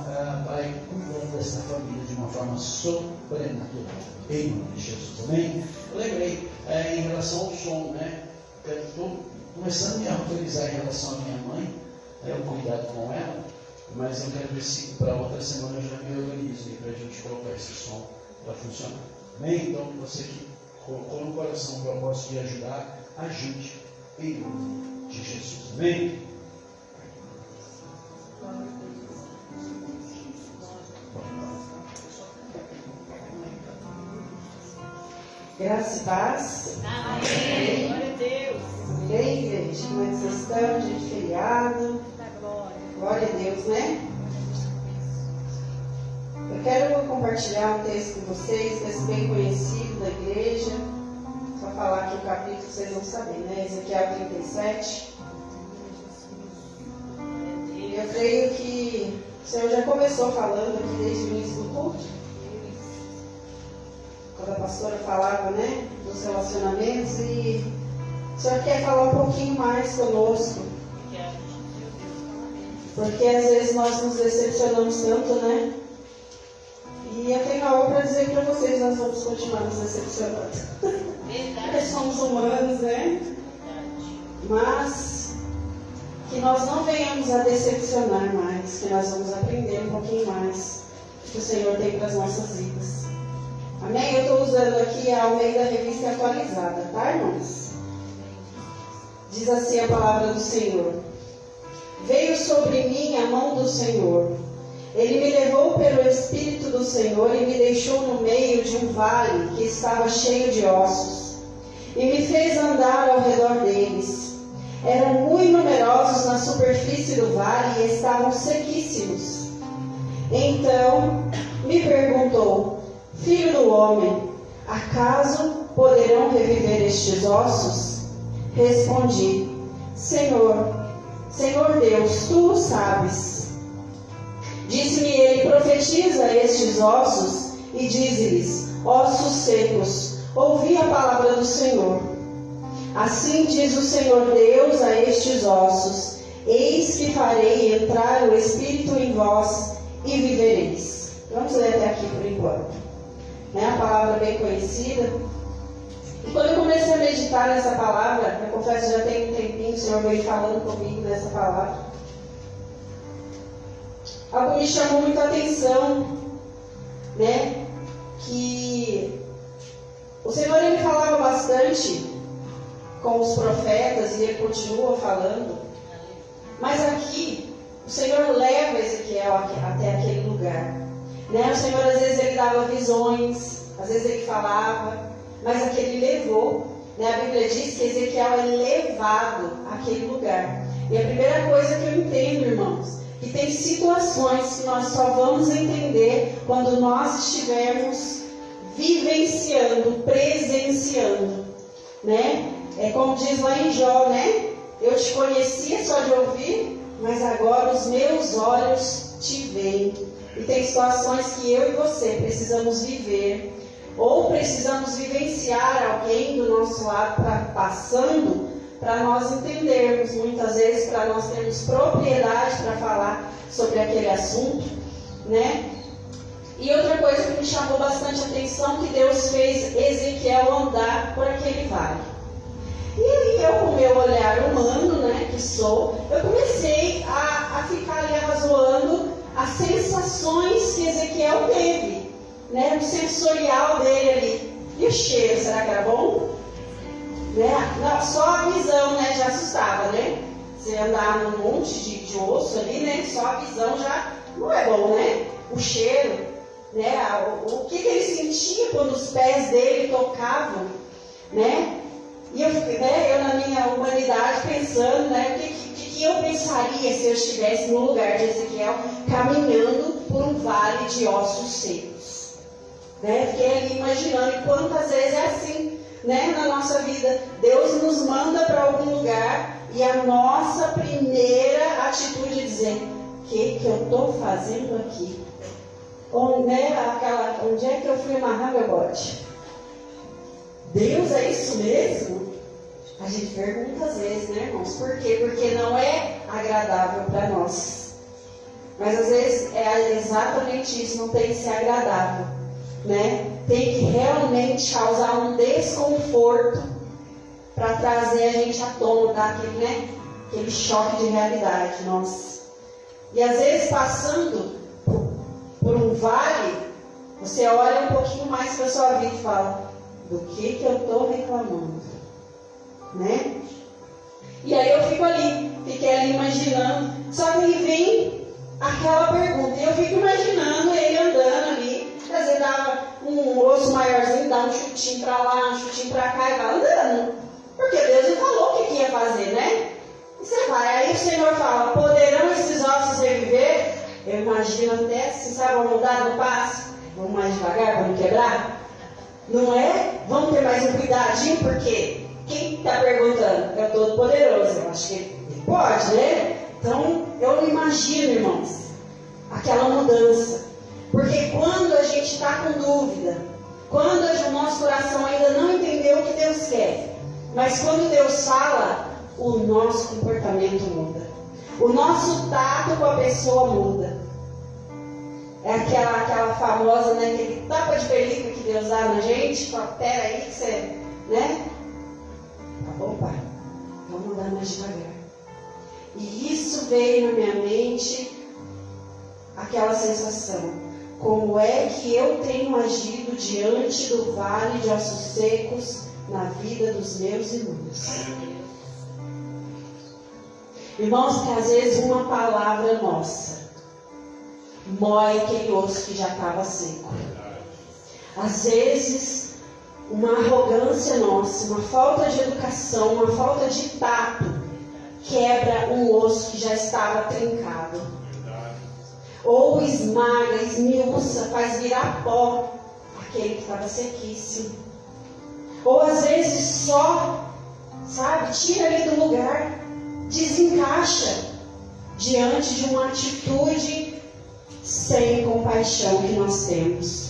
Pai, cuidando dessa família de uma forma sobrenatural. Em nome de Jesus. Amém? Eu lembrei, em relação ao som, né? Estou começando a me autorizar em relação à minha mãe, o cuidado com ela, mas eu quero ver se para outra semana eu já me organizo para a gente colocar esse som para funcionar. Amém? Então, você que colocou no coração o propósito de ajudar, ajude em nome de Jesus. Amém? Graça e paz. Amém. Glória a Deus. Amém, igreja. Como é que vocês estão? Dia de feriado. Glória a Deus, né? Eu quero compartilhar um texto com vocês, texto bem conhecido da igreja. Só falar aqui o capítulo, vocês vão saber, né? Ezequiel 37. E eu creio que o Senhor já começou falando aqui desde o início do culto. Quando a pastora falava, né, dos relacionamentos, e o Senhor quer falar um pouquinho mais conosco. Porque às vezes nós nos decepcionamos tanto, né? E eu tenho algo para dizer para vocês, nós vamos continuar nos decepcionando. Porque somos humanos, né? Mas que nós não venhamos a decepcionar mais, que nós vamos aprender um pouquinho mais que o Senhor tem para as nossas vidas. Amém? Eu estou usando aqui a Almeida Revista Atualizada, tá, irmãos? Diz assim a palavra do Senhor: veio sobre mim a mão do Senhor. Ele me levou pelo Espírito do Senhor e me deixou no meio de um vale que estava cheio de ossos. e me fez andar ao redor deles. Eram muito numerosos na superfície do vale e estavam sequíssimos. Então me perguntou: Filho do homem, acaso poderão reviver estes ossos? Respondi: Senhor Deus, tu o sabes. Disse-me ele: Profetiza a estes ossos e dize-lhes: Ossos secos, ouvi a palavra do Senhor. Assim diz o Senhor Deus a estes ossos: Eis que farei entrar o Espírito em vós e vivereis. Vamos ler até aqui por enquanto. A palavra bem conhecida. E quando eu comecei a meditar nessa palavra, eu confesso que já tem um tempinho, o Senhor veio falando comigo nessa palavra. Algo me chamou muito a atenção, que o Senhor ele falava bastante com os profetas e ele continua falando, mas aqui o Senhor leva Ezequiel até aquele lugar. O Senhor às vezes ele dava visões, às vezes ele falava, mas aquele levou. A Bíblia diz que Ezequiel é levado àquele lugar. E a primeira coisa que eu entendo, irmãos, que tem situações que nós só vamos entender quando nós estivermos vivenciando, presenciando, É como diz lá em Jó, Eu te conhecia só de ouvir, mas agora os meus olhos te veem. E tem situações que eu e você precisamos viver, ou precisamos vivenciar alguém do nosso lado passando, para nós entendermos, muitas vezes, para nós termos propriedade para falar sobre aquele assunto, E outra coisa que me chamou bastante atenção, que Deus fez Ezequiel andar por aquele vale. E aí eu, com o meu olhar humano, que sou, eu comecei a ficar ali arrazoando as sensações que Ezequiel teve, o sensorial dele ali. E o cheiro, será que era bom? Não, só a visão, já assustava, Você andar num monte de osso ali, só a visão já não é bom, O cheiro, o que ele sentia quando os pés dele tocavam, E eu na minha humanidade pensando, o que eu pensaria se eu estivesse no lugar de Ezequiel caminhando por um vale de ossos secos, Fiquei ali imaginando, e quantas vezes é assim, na nossa vida. Deus nos manda para algum lugar e a nossa primeira atitude é dizer: o que eu estou fazendo aqui? Onde é que eu fui amarrar meu bote? Deus, é isso mesmo? A gente pergunta às vezes, irmãos? Por quê? Porque não é agradável para nós. Mas às vezes é exatamente isso, não tem que ser agradável, Tem que realmente causar um desconforto para trazer a gente à tona, aquele choque de realidade, nossa. E às vezes passando por um vale, você olha um pouquinho mais para a sua vida e fala: do que eu estou reclamando? E aí eu fiquei ali imaginando, só que me vem aquela pergunta, e eu fico imaginando ele andando ali, às vezes dava um osso maiorzinho, dá um chutinho para lá, um chutinho para cá, e vai andando, porque Deus lhe falou o que ia fazer, E você vai, aí o Senhor fala: poderão esses ossos reviver? Eu imagino até, se sabe, mudar no passo, vamos mais devagar para não quebrar, não é? Vamos ter mais um cuidadinho, porque quem está perguntando é o Todo-Poderoso, eu acho que ele pode, Então, eu não imagino, irmãos, aquela mudança. Porque quando a gente está com dúvida, quando o nosso coração ainda não entendeu o que Deus quer, mas quando Deus fala, o nosso comportamento muda. O nosso tato com a pessoa muda. É aquela famosa, aquele tapa de pelica que Deus dá na gente. Fala: pera aí que você, Tá bom, pai, vamos andar mais devagar. E isso veio na minha mente, aquela sensação: como é que eu tenho agido diante do vale de ossos secos na vida dos meus irmãos? Irmãos, que às vezes uma palavra nossa mói aquele osso que já estava seco. Às vezes uma arrogância nossa, uma falta de educação, uma falta de tato, quebra um osso que já estava trincado. Ou esmaga, esmiuça, faz virar pó aquele que estava sequíssimo. Ou às vezes só, sabe, tira ali do lugar, desencaixa diante de uma atitude sem compaixão que nós temos.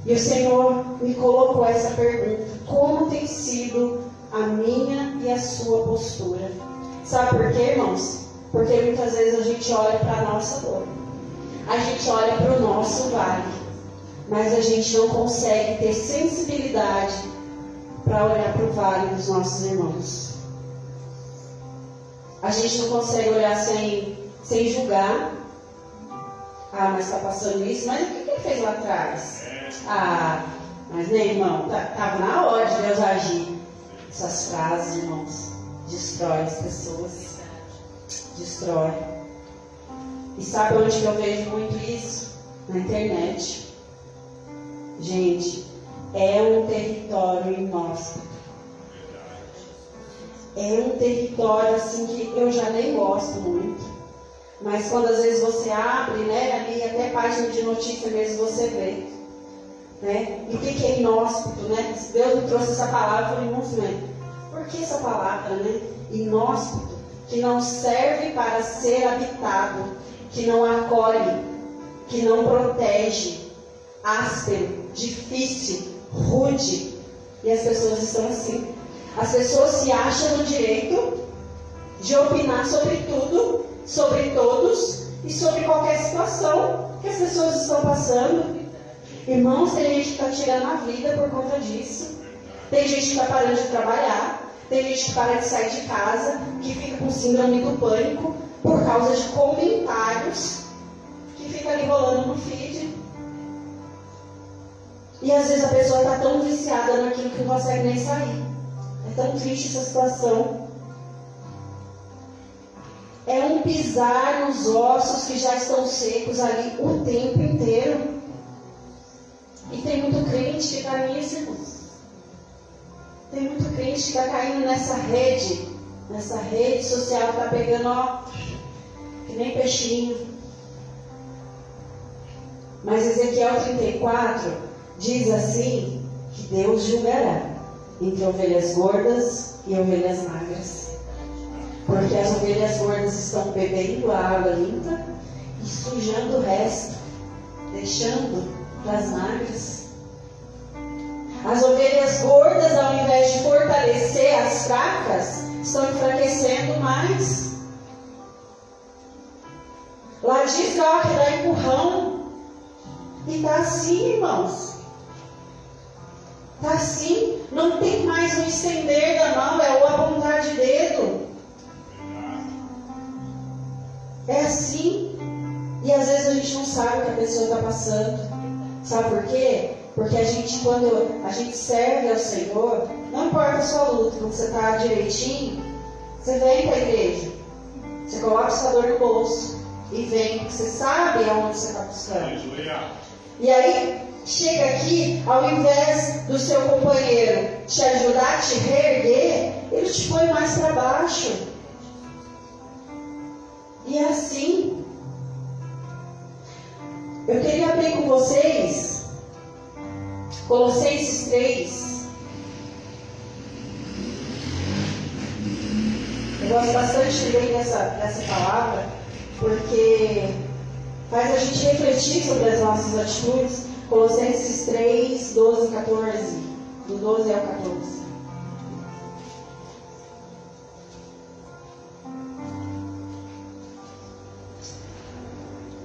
E o Senhor me colocou essa pergunta: como tem sido a minha e a sua postura? Sabe por quê, irmãos? Porque muitas vezes a gente olha para a nossa dor, a gente olha para o nosso vale, mas a gente não consegue ter sensibilidade para olhar para o vale dos nossos irmãos. A gente não consegue olhar sem julgar. Ah, mas está passando isso, mas o que ele fez lá atrás? Ah, mas né, irmão, estava na hora de Deus agir. Essas frases, irmãos, destrói as pessoas. Destrói. E sabe onde que eu vejo muito isso? Na internet. Gente, é um território inóspito. É um território assim que eu já nem gosto muito. Mas quando às vezes você abre, né, ali até página de notícia mesmo você vê. Né? E o que é inóspito, né? Deus me trouxe essa palavra, eu falei, irmãos, né? Por que essa palavra, né? Inóspito, que não serve para ser habitado, que não acolhe, que não protege, áspero, difícil, rude. E as pessoas estão assim. As pessoas se acham no direito de opinar sobre tudo, sobre todos e sobre qualquer situação que as pessoas estão passando. Irmãos, tem gente que está tirando a vida por conta disso. Tem gente que está parando de trabalhar. Tem gente que para de sair de casa, que fica com síndrome do pânico por causa de comentários que fica ali rolando no feed. E às vezes a pessoa está tão viciada naquilo que não consegue nem sair. É tão triste essa situação. É um pisar nos ossos que já estão secos ali o tempo inteiro. E tem muito crente que está nisso, irmãos. Tem muito crente que está caindo nessa rede social que está pegando, ó, que nem peixinho. Mas Ezequiel 34 diz assim, que Deus julgará entre ovelhas gordas e ovelhas magras. Porque as ovelhas gordas estão bebendo a água limpa e sujando o resto, deixando para as magras. As ovelhas gordas, ao invés de fortalecer as fracas, estão enfraquecendo mais. Lá diz que dá empurrão. E está assim, irmãos. Está assim. Não tem mais o estender da mão, é o apontar de dedo. É assim. E às vezes a gente não sabe o que a pessoa está passando. Sabe por quê? Porque a gente, quando a gente serve ao Senhor, não importa a sua luta, quando você está direitinho, você vem para a igreja. Você coloca o dor no bolso e vem, porque você sabe aonde você está buscando. E aí, chega aqui, ao invés do seu companheiro te ajudar a te reerguer, ele te põe mais para baixo. E é assim. Eu queria abrir com vocês Colossenses 3. Eu gosto bastante também dessa palavra, porque faz a gente refletir sobre as nossas atitudes. Colossenses 3, 12 e 14. Do 12 ao 14.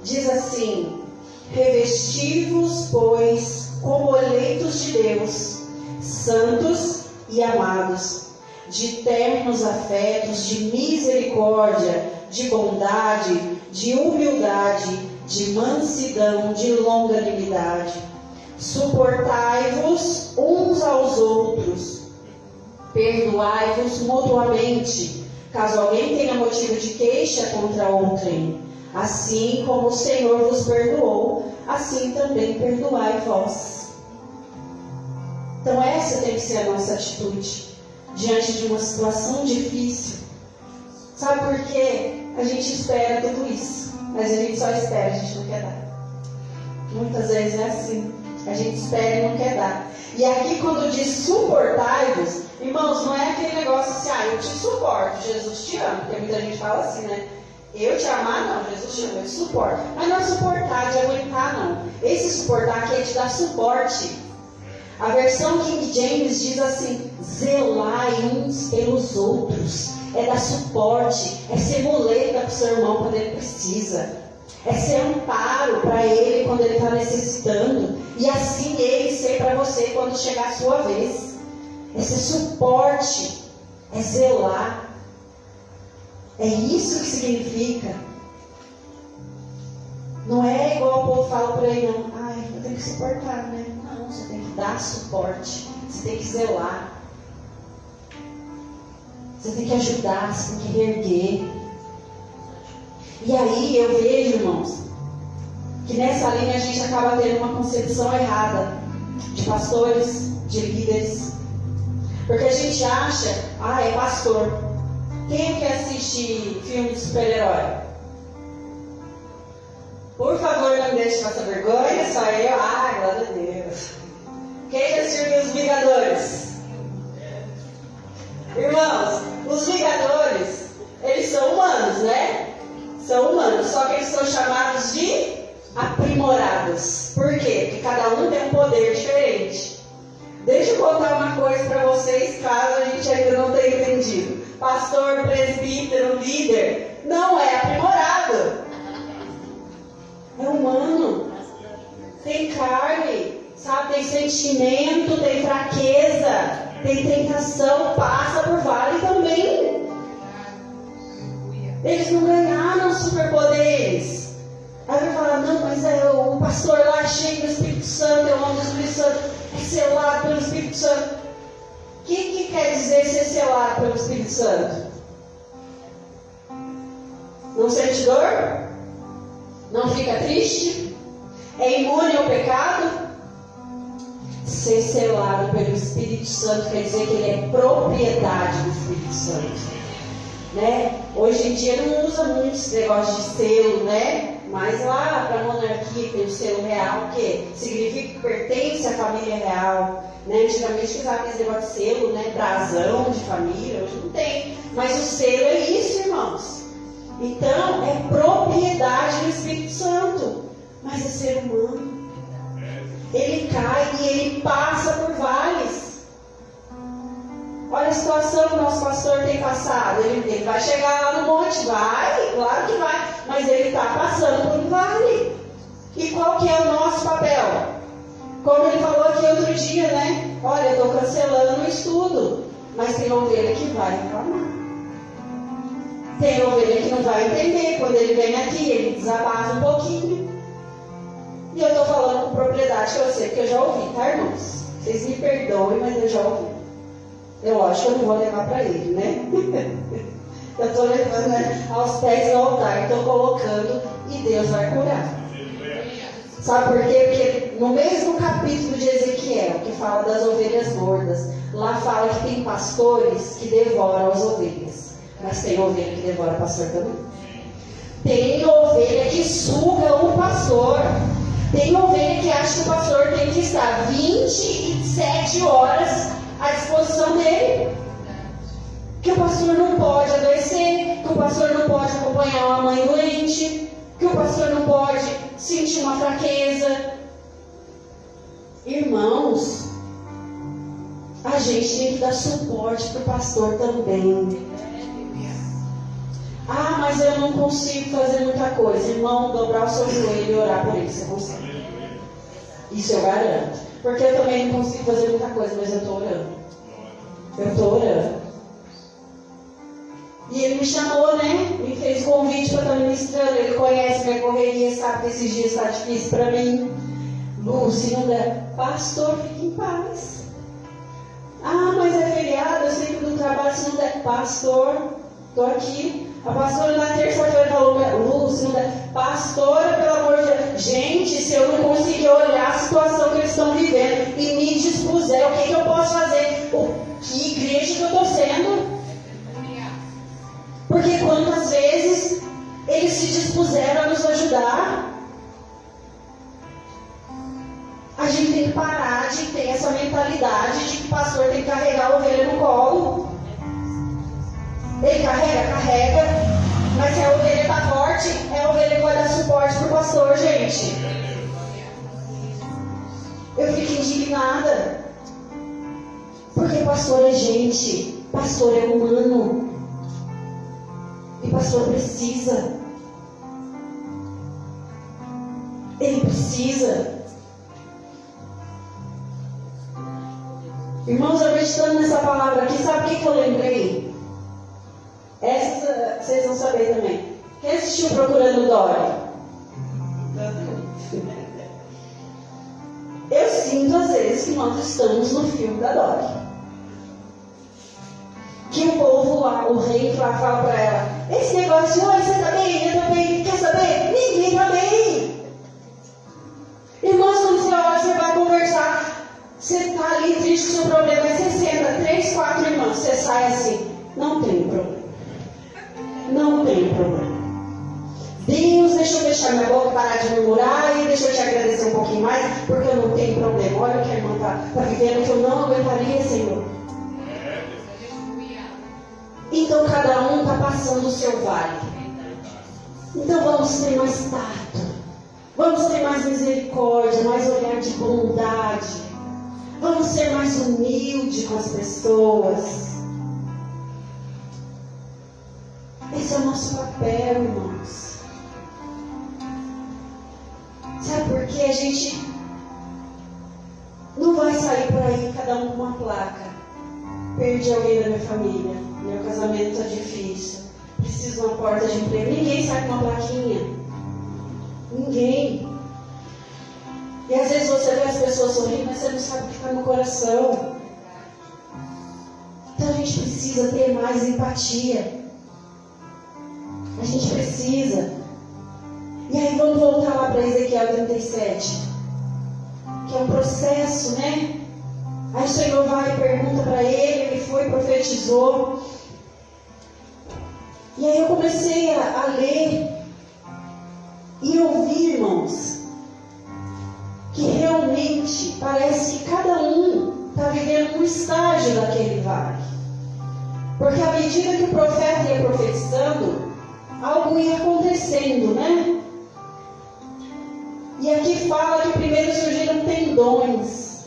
Diz assim: revesti-vos, pois, como eleitos de Deus, santos e amados, de ternos afetos, de misericórdia, de bondade, de humildade, de mansidão, de longanimidade. Suportai-vos uns aos outros, perdoai-vos mutuamente, caso alguém tenha motivo de queixa contra outrem. Assim como o Senhor vos perdoou, assim também perdoai vós. Então essa tem que ser a nossa atitude diante de uma situação difícil. Sabe por quê? A gente espera tudo isso, mas a gente só espera, a gente não quer dar. Muitas vezes é assim, a gente espera e não quer dar. E aqui quando diz suportai-vos, irmãos, não é aquele negócio assim, eu te suporto, Jesus te ama, porque muita gente fala assim, né? Eu te amar, não, Jesus te ama, eu te suporto. Mas não é suportar, de aguentar, não. Esse suportar aqui é te dar suporte. A versão King James diz assim, zelai uns pelos outros. É dar suporte, é ser muleta para o seu irmão quando ele precisa. É ser amparo para ele quando ele está necessitando. E assim ele ser para você quando chegar a sua vez. É ser suporte, é zelar. É isso que significa. Não é igual o povo fala por aí, não. Eu tenho que suportar, né? Não, você tem que dar suporte. Você tem que zelar. Você tem que ajudar, você tem que reerguer. E aí eu vejo, irmãos, que nessa linha a gente acaba tendo uma concepção errada de pastores, de líderes. Porque a gente acha, é pastor. Quem quer assistir filme de super-herói? Por favor, não me deixe passar vergonha, só eu. Glória a Deus. Quem já assistiu Os Vingadores? Irmãos, os Vingadores, eles são humanos, né? São humanos, só que eles são chamados de aprimorados. Por quê? Porque cada um tem um poder diferente. Deixa eu contar uma coisa para vocês, caso a gente ainda não tenha entendido. Pastor, presbítero, líder, não é aprimorado. É humano. Tem carne, sabe? Tem sentimento, tem fraqueza, tem tentação, passa por vale também. Eles não ganharam superpoderes. Aí vai falar, não, mas o pastor lá é cheio do Espírito Santo, é o homem do Espírito Santo, é selado pelo Espírito Santo. O que quer dizer ser selado pelo Espírito Santo? Não sente dor? Não fica triste? É imune ao pecado? Ser selado pelo Espírito Santo quer dizer que ele é propriedade do Espírito Santo. Né? Hoje em dia não usa muito esse negócio de selo, né? Mas lá para a monarquia tem o selo real, que significa que pertence à família real. Né? Antigamente usava esse negócio de selo, né? Brasão de família, hoje não tem. Mas o selo é isso, irmãos. Então, é propriedade do Espírito Santo. Mas é ser humano. Ele cai e ele passa por vales. Olha a situação que o nosso pastor tem passado. Ele vai chegar lá no monte, vai, claro que vai, mas ele está passando por um vale. E qual que é o nosso papel? Como ele falou aqui outro dia, né? Olha, eu estou cancelando o estudo, mas tem ovelha que vai reclamar. Tem ovelha que não vai entender. Quando ele vem aqui, ele desabafa um pouquinho. E eu estou falando com propriedade que eu sei, porque eu já ouvi, tá, irmãos? Vocês me perdoem, mas eu já ouvi. Eu acho que eu não vou levar para ele, né? Eu estou levando, né, aos pés do altar, estou colocando e Deus vai curar. Sabe por quê? Porque no mesmo capítulo de Ezequiel, que fala das ovelhas gordas, lá fala que tem pastores que devoram as ovelhas. Mas tem ovelha que devora o pastor também. Tem ovelha que suga o pastor. Tem ovelha que acha que o pastor tem que estar 27 horas à disposição dele. Que o pastor não pode adoecer, que o pastor não pode acompanhar uma mãe doente, que o pastor não pode sentir uma fraqueza. Irmãos, a gente tem que dar suporte para o pastor também. Mas eu não consigo fazer muita coisa. Irmão, dobrar o seu joelho e orar por ele, você consegue. Isso eu garanto. Porque eu também não consigo fazer muita coisa, mas eu estou orando. Eu estou orando. E ele me chamou, né? Me fez convite para estar ministrando. Ele conhece minha correria, sabe que esses dias está difícil para mim. Se não der, pastor, fique em paz. Mas é feriado, eu sei que no trabalho, se não der, pastor, estou aqui. A pastora na terça-feira falou, Lúcia, pastora, pelo amor de Deus, gente, se eu não conseguir olhar a situação que eles estão vivendo e me dispuser, o que eu posso fazer? Que igreja que eu estou sendo? Porque quantas vezes eles se dispuseram a nos ajudar? A gente tem que parar de ter essa mentalidade de que o pastor tem que carregar a ovelha no colo. Ele carrega, mas se a ovelha está forte, é a ovelha que vai dar suporte para o pastor, gente. Eu fico indignada. Porque pastor é gente, pastor é humano. E pastor precisa. Ele precisa. Irmãos, eu meditando nessa palavra aqui, sabe o que eu lembrei? Essa vocês vão saber também. Quem assistiu Procurando Dory? Eu sinto às vezes que nós estamos no filme da Dory. Que o povo lá, o rei fala para ela, esse negócio, oi, você tá bem? Eu tô bem. Quer saber? Ninguém tá bem. Irmãos, quando você olha, você vai conversar, você tá ali triste com o seu problema, aí você senta, 3, 4 irmãos, você sai assim, não tem problema. Não tem problema. Deus, deixa eu fechar minha boca, parar de murmurar e deixa eu te agradecer um pouquinho mais, porque eu não tenho problema. Olha o que a irmã tá vivendo que eu não aguentaria, Senhor. Então cada um está passando o seu vale. Então vamos ter mais tato. Vamos ter mais misericórdia, mais olhar de bondade. Vamos ser mais humilde com as pessoas. Esse é o nosso papel, irmãos. Sabe por quê? A gente não vai sair por aí, cada um com uma placa. Perdi alguém da minha família. Meu casamento está difícil. Preciso de uma porta de emprego. Ninguém sai com uma plaquinha. Ninguém. E às vezes você vê as pessoas sorrindo, mas você não sabe o que está no coração. Então a gente precisa ter mais empatia. A gente precisa. E aí vamos voltar lá para Ezequiel 37. Que é um processo, né? Aí o Senhor vai e pergunta para ele foi, profetizou. E aí eu comecei a ler e ouvir, irmãos, que realmente parece que cada um está vivendo um estágio daquele vale. Porque à medida que o profeta ia profetizando, algo ia acontecendo, né? E aqui fala que primeiro surgiram tendões,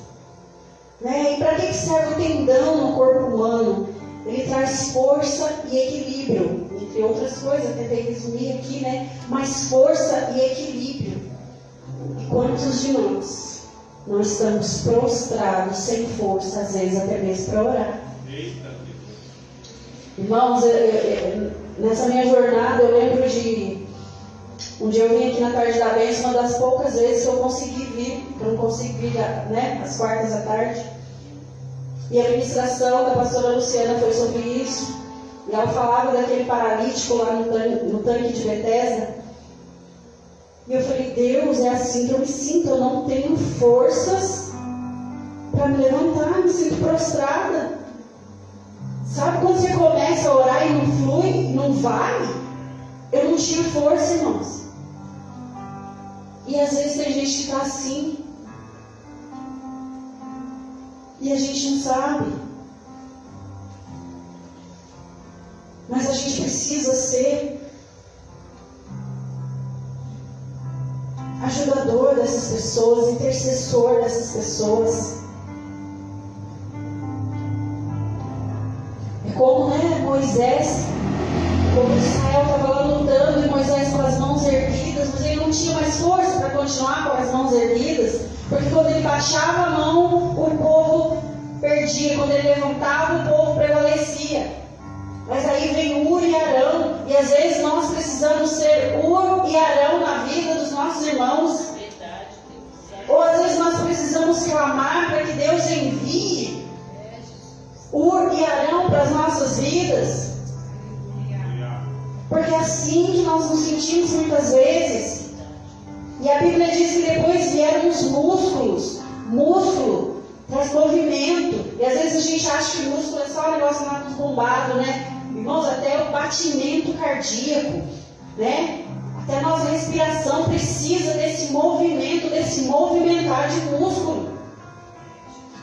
né? E para que serve o tendão no corpo humano? Ele traz força e equilíbrio, entre outras coisas, tentei resumir aqui, né? Mas força e equilíbrio. E quantos de nós não estamos prostrados, sem força, às vezes até mesmo para orar? Irmãos, nessa minha jornada eu lembro de um dia eu vim aqui na Tarde da Bênção, uma das poucas vezes que eu consegui vir, eu não consigo vir, né, às quartas da tarde. E a ministração da pastora Luciana foi sobre isso. E ela falava daquele paralítico lá no tanque de Betesda. E eu falei, Deus, é assim que eu me sinto, eu não tenho forças para me levantar, me sinto prostrada. Sabe quando você começa a orar e não flui, não vai? Eu não tinha força, irmãos. E às vezes tem gente que está assim. E a gente não sabe. Mas a gente precisa ser ajudador dessas pessoas, intercessor dessas pessoas. É como, né, Moisés, como Israel estava lá lutando e Moisés com as mãos erguidas, mas ele não tinha mais força para continuar com as mãos erguidas, porque quando ele baixava a mão, o povo perdia, quando ele levantava, o povo prevalecia. Mas aí vem Ur e Arão, e às vezes nós precisamos ser Ur e Arão na vida dos nossos irmãos. Ou às vezes nós precisamos clamar para que Deus envie Ur e Arão para as nossas vidas. Porque é assim que nós nos sentimos muitas vezes. E a Bíblia diz que depois vieram os músculos. Músculo traz movimento. E às vezes a gente acha que músculo é só um negócio lá bombado, né? Irmãos, até o batimento cardíaco, né? Até a nossa respiração precisa desse movimento, desse movimentar de músculo.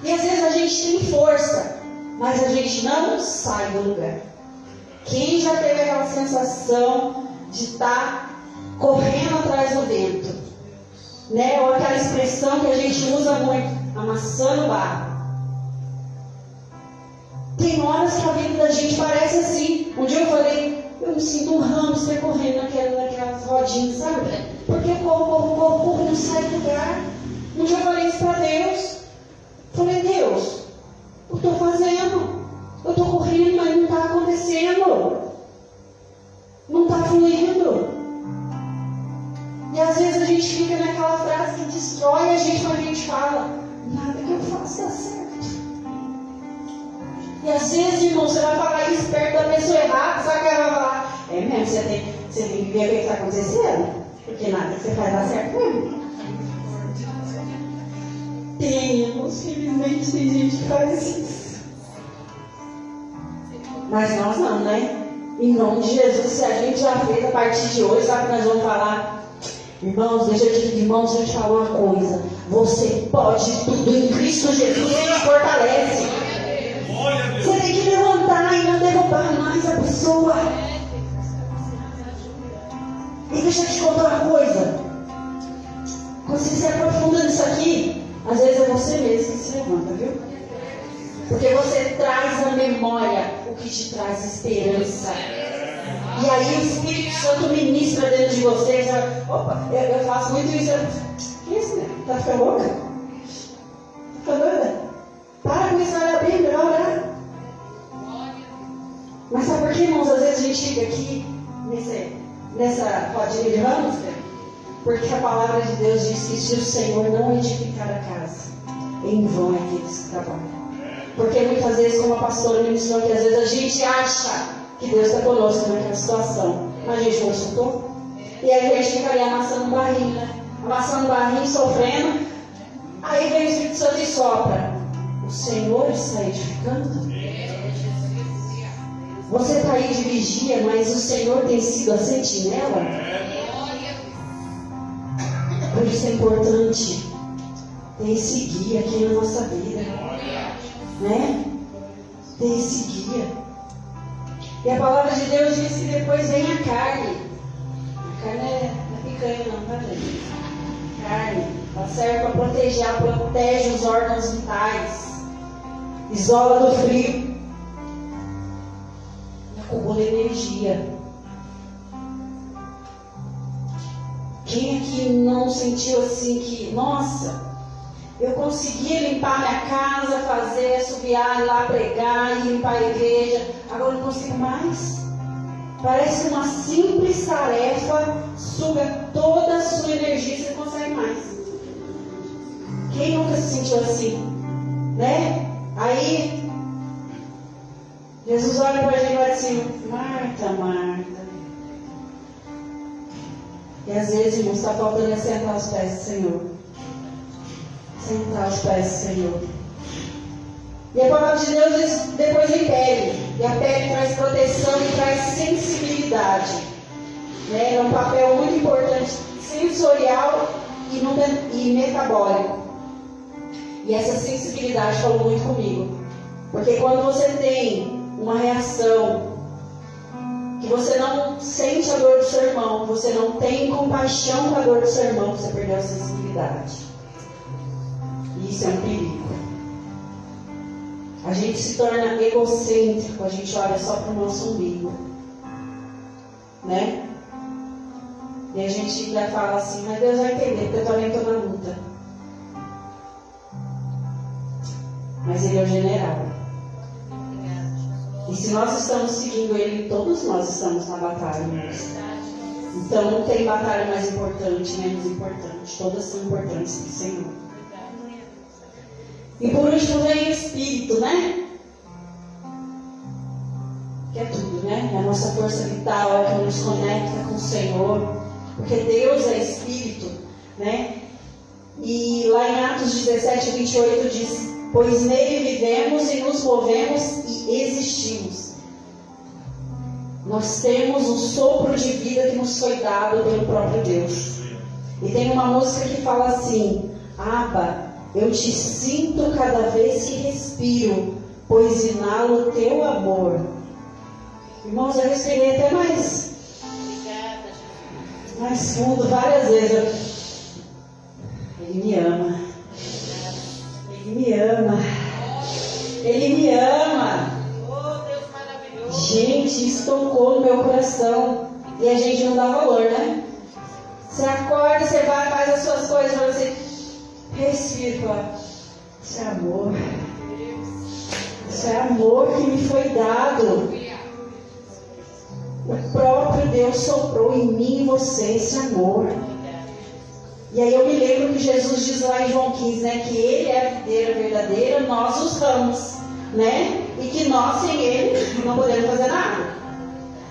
E às vezes a gente tem força, mas a gente não sai do lugar. Quem já teve aquela sensação de estar correndo atrás do vento, né? Ou aquela expressão que a gente usa muito, amassando barro. Tem horas que a vida da gente parece assim. Um dia eu falei, eu me sinto um hamster correndo naquelas rodinhas, sabe? Porque eu corro, não sai do lugar. Um dia eu falei isso para Deus. Falei, Deus, eu estou fazendo. Eu estou correndo, mas não está acontecendo. Não está fluindo. E às vezes a gente fica naquela frase que destrói a gente quando a gente fala, nada que eu faça dá certo. E às vezes, irmão, você vai falar isso perto da pessoa errada, sabe o que ela vai falar? É mesmo, você tem que ver o que está acontecendo. Porque nada que você faz dá certo mesmo. Tem, irmãos, felizmente tem gente que faz isso. Mas nós não, né? Em nome de Jesus, se a gente já fez a partir de hoje, sabe o que nós vamos falar? Irmãos, deixa eu te falar uma coisa. Você pode tudo em Cristo Jesus, Ele te fortalece. Você tem que levantar e não derrubar mais a pessoa. E deixa eu te contar uma coisa. Quando você se aprofunda nisso aqui, às vezes é você mesmo que se levanta, viu? Porque você traz à memória o que te traz esperança. E aí o Espírito Santo ministra dentro de você. Opa, eu faço muito isso. Que isso, né? Tá ficando louca? Tá ficando doida? Para com isso, olha a Bíblia, vai orar. Mas sabe por que, irmãos? Às vezes a gente fica aqui nessa rodinha de hamster. Porque a palavra de Deus diz que se o Senhor não edificar a casa, em vão é aqueles que trabalham. Porque muitas vezes, como a pastora ministrou aqui, às vezes a gente acha que Deus está conosco naquela situação, mas a gente consultou. E aí a gente fica ali amassando um barrinho, né? Amassando um barrinho, sofrendo. Aí vem o Espírito Santo e sopra. O Senhor está edificando. Você está aí de vigia, mas o Senhor tem sido a sentinela. Por isso é importante ter esse guia aqui na nossa vida, né? Ter esse guia. E a palavra de Deus diz que depois vem a carne. A carne não é picanha não, tá, gente? Carne. Ela serve para proteger, ela protege os órgãos vitais. Isola do frio. Acumula energia. Quem aqui não sentiu assim que, nossa, eu conseguia limpar minha casa, fazer, assobiar, ir lá pregar, ir limpar a igreja, agora não consigo mais? Parece que uma simples tarefa suga toda a sua energia e você não consegue mais. Quem nunca se sentiu assim? Né? Aí, Jesus olha para a gente e fala assim, Marta, Marta. E às vezes, irmãos, está faltando é sentar aos pés do Senhor. Sentar aos pés do Senhor. E a palavra de Deus diz, depois vem pele. E a pele traz proteção e traz sensibilidade. Né? É um papel muito importante, sensorial e metabólico. E essa sensibilidade falou muito comigo. Porque quando você tem uma reação que você não sente a dor do seu irmão, você não tem compaixão com a dor do seu irmão, você perdeu a sensibilidade. E isso é um perigo. A gente se torna egocêntrico, a gente olha só para o nosso umbigo. Né? E a gente ainda fala assim, mas Deus vai entender, porque eu também estou na luta. Mas Ele é o general. E se nós estamos seguindo Ele, todos nós estamos na batalha. Então não tem batalha mais importante, menos importante. Todas são importantes para o Senhor. E por último vem o Espírito, né? que é tudo, né? É a nossa força vital, é o que nos conecta com o Senhor, porque Deus é Espírito, né? E lá em Atos 17, 28 diz: pois nele vivemos e nos movemos e existimos. Nós temos um sopro de vida que nos foi dado pelo próprio Deus. E tem uma música que fala assim: Abba, eu te sinto cada vez que respiro, pois inalo o teu amor. Irmãos, eu respirei até mais fundo várias vezes. Ele me ama. Ele me ama. Ele me ama. Oh, Deus maravilhoso. Gente, isso tocou no meu coração. E a gente não dá valor, né? Você acorda, você vai, faz as suas coisas, para você respira. Isso é amor. Isso é amor que me foi dado. O próprio Deus soprou em mim e em você esse amor. E aí eu me lembro que Jesus diz lá em João 15, né, que Ele é a videira verdadeira, nós os ramos, né? E que nós sem Ele não podemos fazer nada.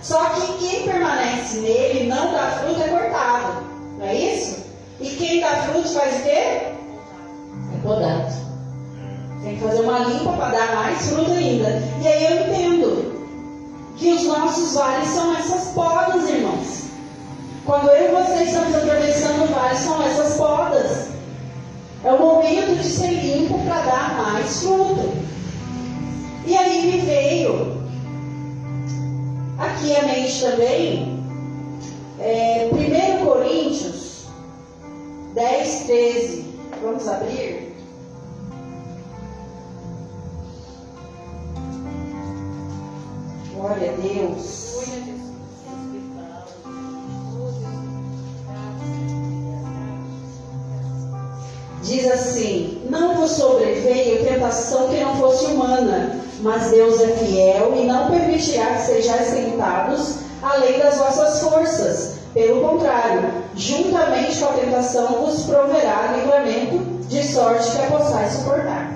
Só que quem permanece nele não dá fruto é cortado, não é isso? E quem dá fruto faz o quê? É podado. Tem que fazer uma limpa para dar mais fruto ainda. E aí eu entendo que os nossos vales são essas podas, irmãos. Quando eu e você estamos atravessando o vale, são essas podas. É o momento de ser limpo para dar mais fruto. E aí me veio aqui à mente também 1 Coríntios 10, 13. Vamos abrir? Glória a Deus. Diz assim: não vos sobreveio tentação que não fosse humana, mas Deus é fiel e não permitirá que sejais tentados além das vossas forças. Pelo contrário, juntamente com a tentação vos proverá livramento, de sorte que a possais suportar.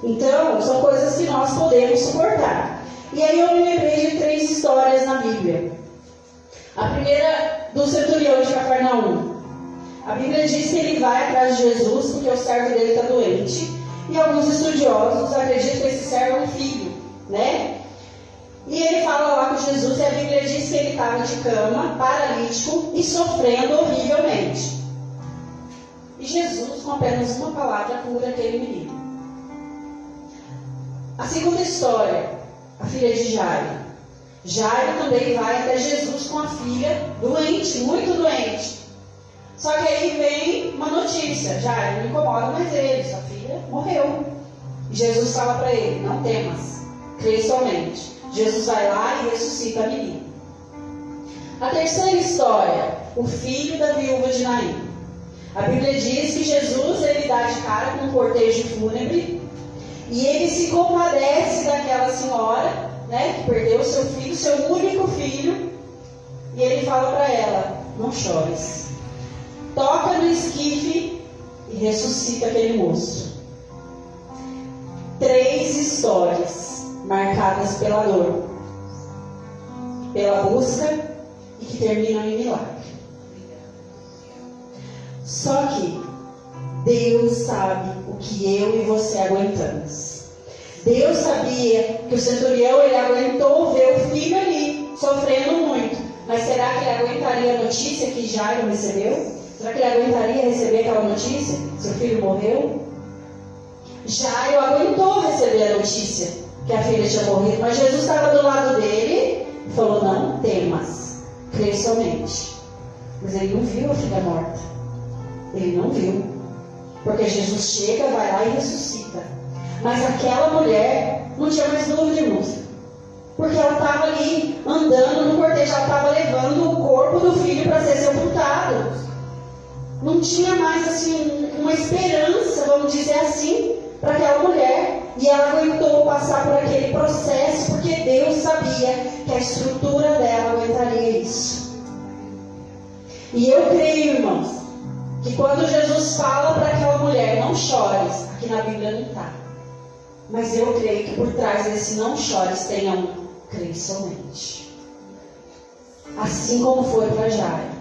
Então, são coisas que nós podemos suportar. E aí eu me lembrei de 3 histórias na Bíblia. A primeira, do centurião de Cafarnaum. A Bíblia diz que ele vai atrás de Jesus porque o servo dele está doente. E alguns estudiosos acreditam que esse servo é um filho, né? E ele fala lá com Jesus e a Bíblia diz que ele estava de cama, paralítico e sofrendo horrivelmente. E Jesus, com apenas uma palavra, cura aquele menino. A segunda história, a filha de Jairo. Jairo também vai até Jesus com a filha doente, muito doente. Só que aí vem uma notícia: Jairo, não incomoda mais ele, sua filha morreu. E Jesus fala para ele: não temas, crê somente. Jesus vai lá e ressuscita a menina. A terceira história, o filho da viúva de Naim. A Bíblia diz que Jesus ele dá de cara com um cortejo fúnebre e ele se compadece daquela senhora, né, que perdeu seu filho, seu único filho, e ele fala para ela: não chores. Toca no esquife e ressuscita aquele moço. 3 histórias marcadas pela dor, pela busca e que terminam em milagre. Só que Deus sabe o que eu e você aguentamos. Deus sabia que o centurião ele aguentou ver o filho ali sofrendo muito. Mas será que ele aguentaria a notícia que Jairo recebeu? Será que ele aguentaria receber aquela notícia? Seu filho morreu? Jairo aguentou receber a notícia que a filha tinha morrido, mas Jesus estava do lado dele e falou: não temas, crê somente. Mas ele não viu a filha morta. Ele não viu. Porque Jesus chega, vai lá e ressuscita. Mas aquela mulher não tinha mais dúvida, irmãos. Porque ela estava ali andando no cortejo, ela estava levando o corpo do filho para ser sepultado. Não tinha mais assim uma esperança, vamos dizer assim, para aquela mulher. E ela aguentou passar por aquele processo porque Deus sabia que a estrutura dela aguentaria isso. E eu creio, irmãos, que quando Jesus fala para aquela mulher: não chores, aqui na Bíblia não está. Mas eu creio que por trás desse não chores tenha um: crê somente. Assim como foi para Jairo.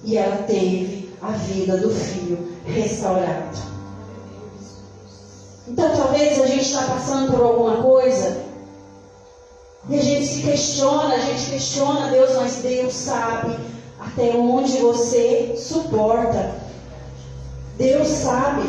E ela teve a vida do filho restaurada. Então talvez a gente está passando por alguma coisa e a gente se questiona, Deus, mas Deus sabe até onde você suporta. Deus sabe.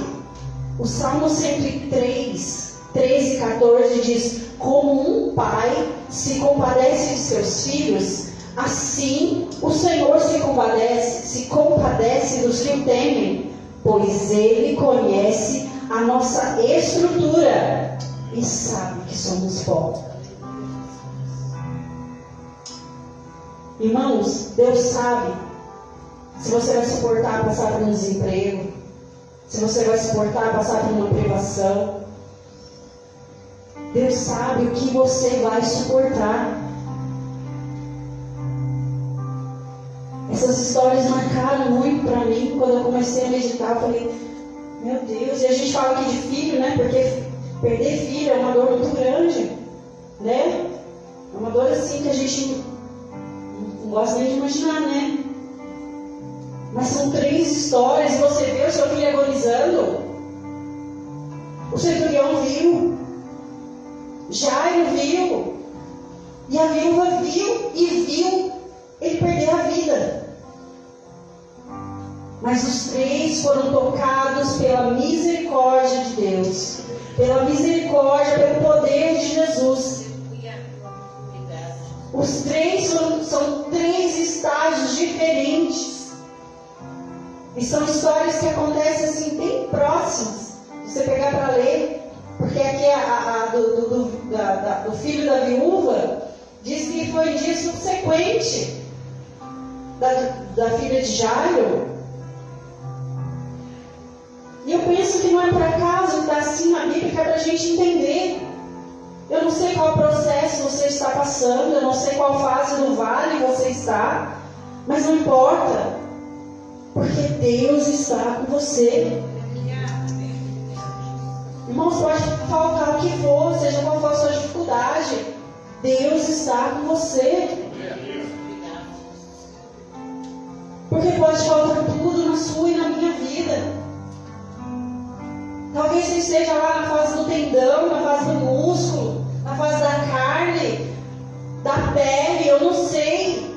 O Salmo 103, 13 e 14 diz: como um pai se compadece de seus filhos, assim o Senhor se compadece dos que o temem, pois Ele conhece a nossa estrutura e sabe que somos pó. Irmãos, Deus sabe se você vai suportar passar por um desemprego, se você vai suportar passar por uma privação. Deus sabe o que você vai suportar. Essas histórias marcaram muito para mim. Quando eu comecei a meditar, eu falei, meu Deus, e a gente fala aqui de filho, né? Porque perder filho é uma dor muito grande, né? É uma dor assim que a gente não gosta nem de imaginar, né? Mas são 3 histórias e você vê o seu filho agonizando. O centurião viu, Jairo viu, e a viúva viu e viu ele perder a vida. Mas os 3 foram tocados pela misericórdia de Deus, pela misericórdia, pelo poder de Jesus. Os 3 são 3 estágios diferentes. E são histórias que acontecem assim, bem próximas. Você pegar para ler, porque aqui do filho da viúva diz que foi em dia subsequente da filha de Jairo. E eu penso que não é por acaso que está assim na Bíblia, que é para a gente entender. Eu não sei qual processo você está passando, eu não sei qual fase do vale você está, mas não importa, porque Deus está com você. Irmãos, pode faltar o que for, seja qual for a sua dificuldade, Deus está com você. Porque pode faltar tudo na sua e na minha vida. Talvez você esteja lá na fase do tendão, na fase do músculo, na fase da carne, da pele, eu não sei.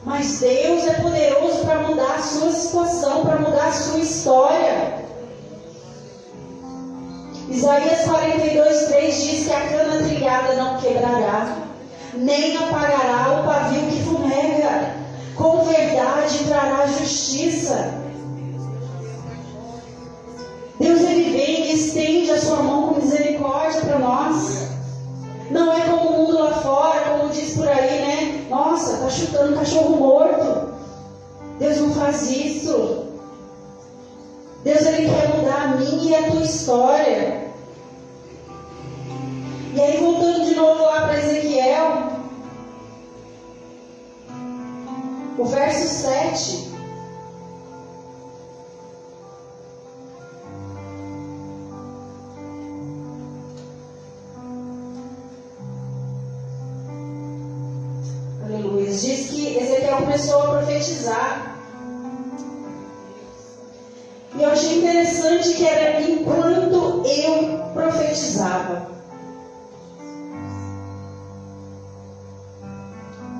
Mas Deus é poderoso para mudar a sua situação, para mudar a sua história. Isaías 42:3 diz que a cana trilhada não quebrará, nem apagará o pavio que fumega. Com verdade trará justiça. Deus, Ele vem e estende a sua mão com misericórdia para nós. Não é como o mundo lá fora, como diz por aí, né? Nossa, está chutando cachorro morto. Deus não faz isso. Deus, Ele quer mudar a minha e a tua história. E aí, voltando de novo lá para Ezequiel, o verso 7. Aleluia. Diz que Ezequiel começou a profetizar. E eu achei interessante que era enquanto eu profetizava.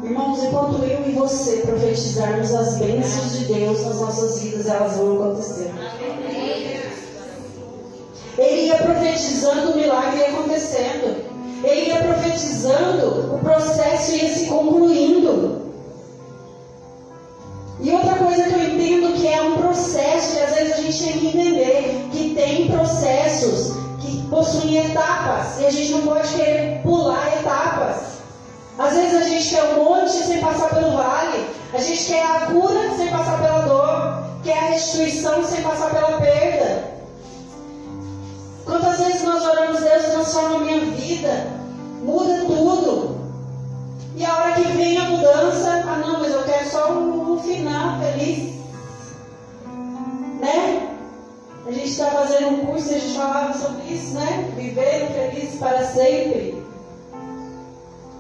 Irmãos, enquanto eu e você profetizarmos as bênçãos de Deus nas nossas vidas, elas vão acontecer. Ele ia profetizando, o milagre ia acontecendo. Ele ia profetizando, o processo ia se concluindo. E outra coisa que eu entendo que é um processo, que às vezes a gente tem que entender, que tem processos que possuem etapas, e a gente não pode querer pular etapas. Às vezes a gente quer um monte sem passar pelo vale, a gente quer a cura sem passar pela dor, quer a restituição sem passar pela perda. Quantas vezes nós oramos, Deus, transforma a minha vida, muda tudo. E a hora que vem a mudança, ah não, mas eu quero só um final feliz. Né? A gente está fazendo um curso e a gente falava sobre isso, né? Viver feliz para sempre.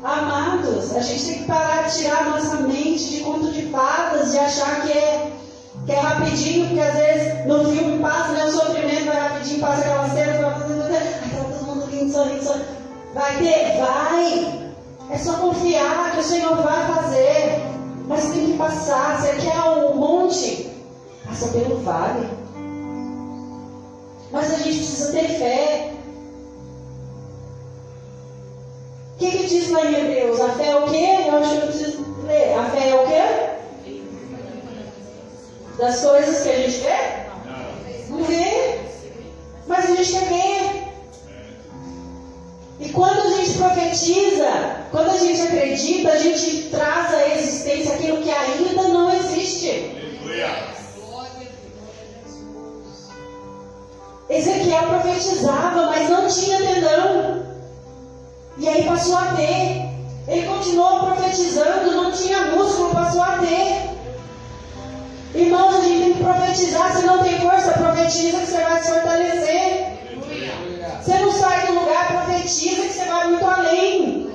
Amados, a gente tem que parar de tirar a nossa mente de conto de fadas, de achar que é rapidinho, porque às vezes no filme passa, né, o sofrimento vai rapidinho, passa aquela cena, tá todo mundo lindo, sorrindo. Vai ter? Vai! É só confiar que o Senhor vai fazer. Mas tem que passar. Você quer um monte? Passa pelo vale. Mas a gente precisa ter fé. O que diz lá em Hebreus? A fé é o quê? Eu acho que eu preciso ler. A fé é o quê? Das coisas que a gente vê? Não vê. Mas a gente quer ver. E quando a gente profetiza, quando a gente acredita, a gente traz à existência aquilo que ainda não existe. Ezequiel profetizava, mas não tinha tendão. E aí passou a ter. Ele continuou profetizando, não tinha músculo, passou a ter. Irmãos, a gente tem que profetizar. Se não tem força, profetiza que você vai se fortalecer. Você não sai do lugar, profetiza que você vai muito além.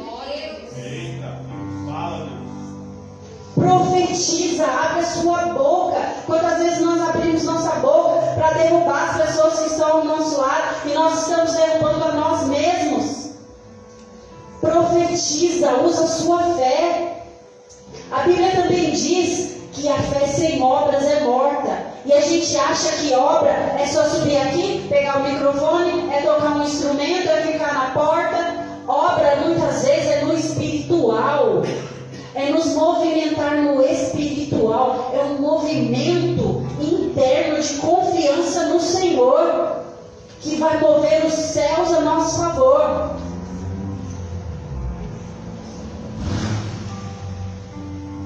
Profetiza, abre a sua boca. Quantas vezes nós abrimos nossa boca para derrubar as pessoas que estão ao nosso lado e nós estamos derrubando a nós mesmos? Profetiza, usa a sua fé. A Bíblia também diz que a fé sem obras é morta. E a gente acha que obra é só subir aqui, pegar o microfone, é tocar um instrumento, é ficar na porta. Obra muitas vezes é no espiritual. É nos movimentar no espiritual. É um movimento interno de confiança no Senhor que vai mover os céus a nosso favor.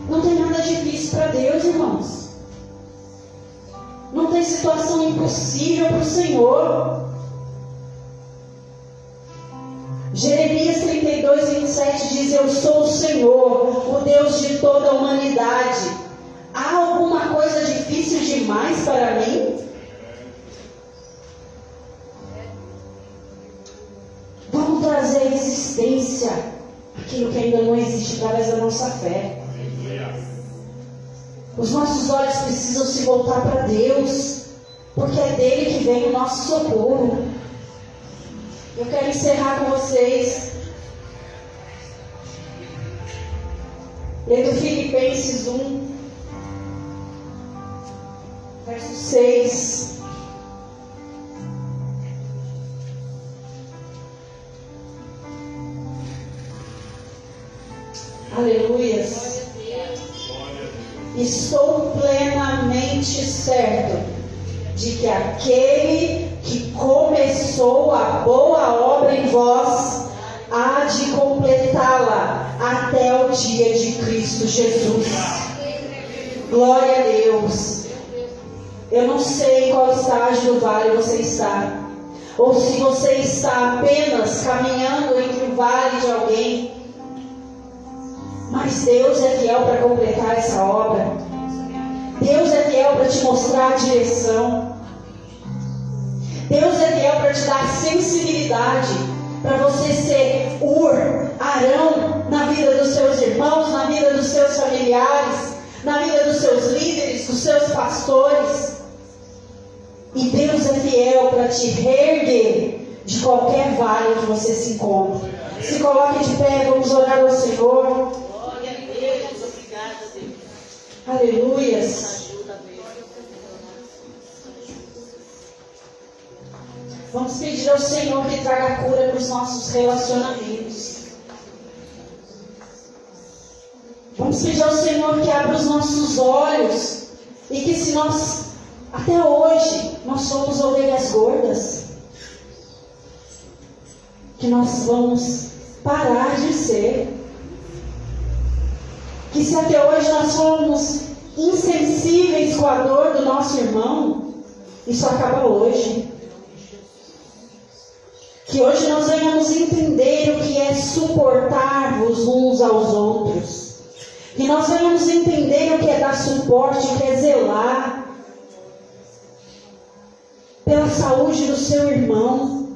Não tem nada difícil para Deus, irmãos. Não tem situação impossível para o Senhor. Jeremias 32, 27 diz: eu sou o Senhor, o Deus de toda a humanidade. Há alguma coisa difícil demais para mim? Vamos trazer à existência aquilo que ainda não existe através da nossa fé. Os nossos olhos precisam se voltar para Deus, porque é dele que vem o nosso socorro. Eu quero encerrar com vocês lendo Filipenses 1, verso 6. Aleluias. Estou plenamente certo de que aquele que começou a boa obra em vós há de completá-la até o dia de Cristo Jesus. Glória a Deus. Eu não sei em qual estágio do vale você está, ou se você está apenas caminhando entre o vale de alguém. Mas Deus é fiel para completar essa obra. Deus é fiel para te mostrar a direção. Deus é fiel para te dar sensibilidade, para você ser Arão na vida dos seus irmãos, na vida dos seus familiares, na vida dos seus líderes, dos seus pastores. E Deus é fiel para te reerguer de qualquer vale que você se encontre. Se coloque de pé, vamos orar ao Senhor. Aleluias. Vamos pedir ao Senhor que traga cura para os nossos relacionamentos. Vamos pedir ao Senhor que abra os nossos olhos e que, se nós, até hoje, nós somos ovelhas gordas, que nós vamos parar de ser. Que se até hoje nós somos insensíveis com a dor do nosso irmão, isso acaba hoje. Que hoje nós venhamos entender o que é suportar-vos uns aos outros. Que nós venhamos entender o que é dar suporte, o que é zelar pela saúde do seu irmão.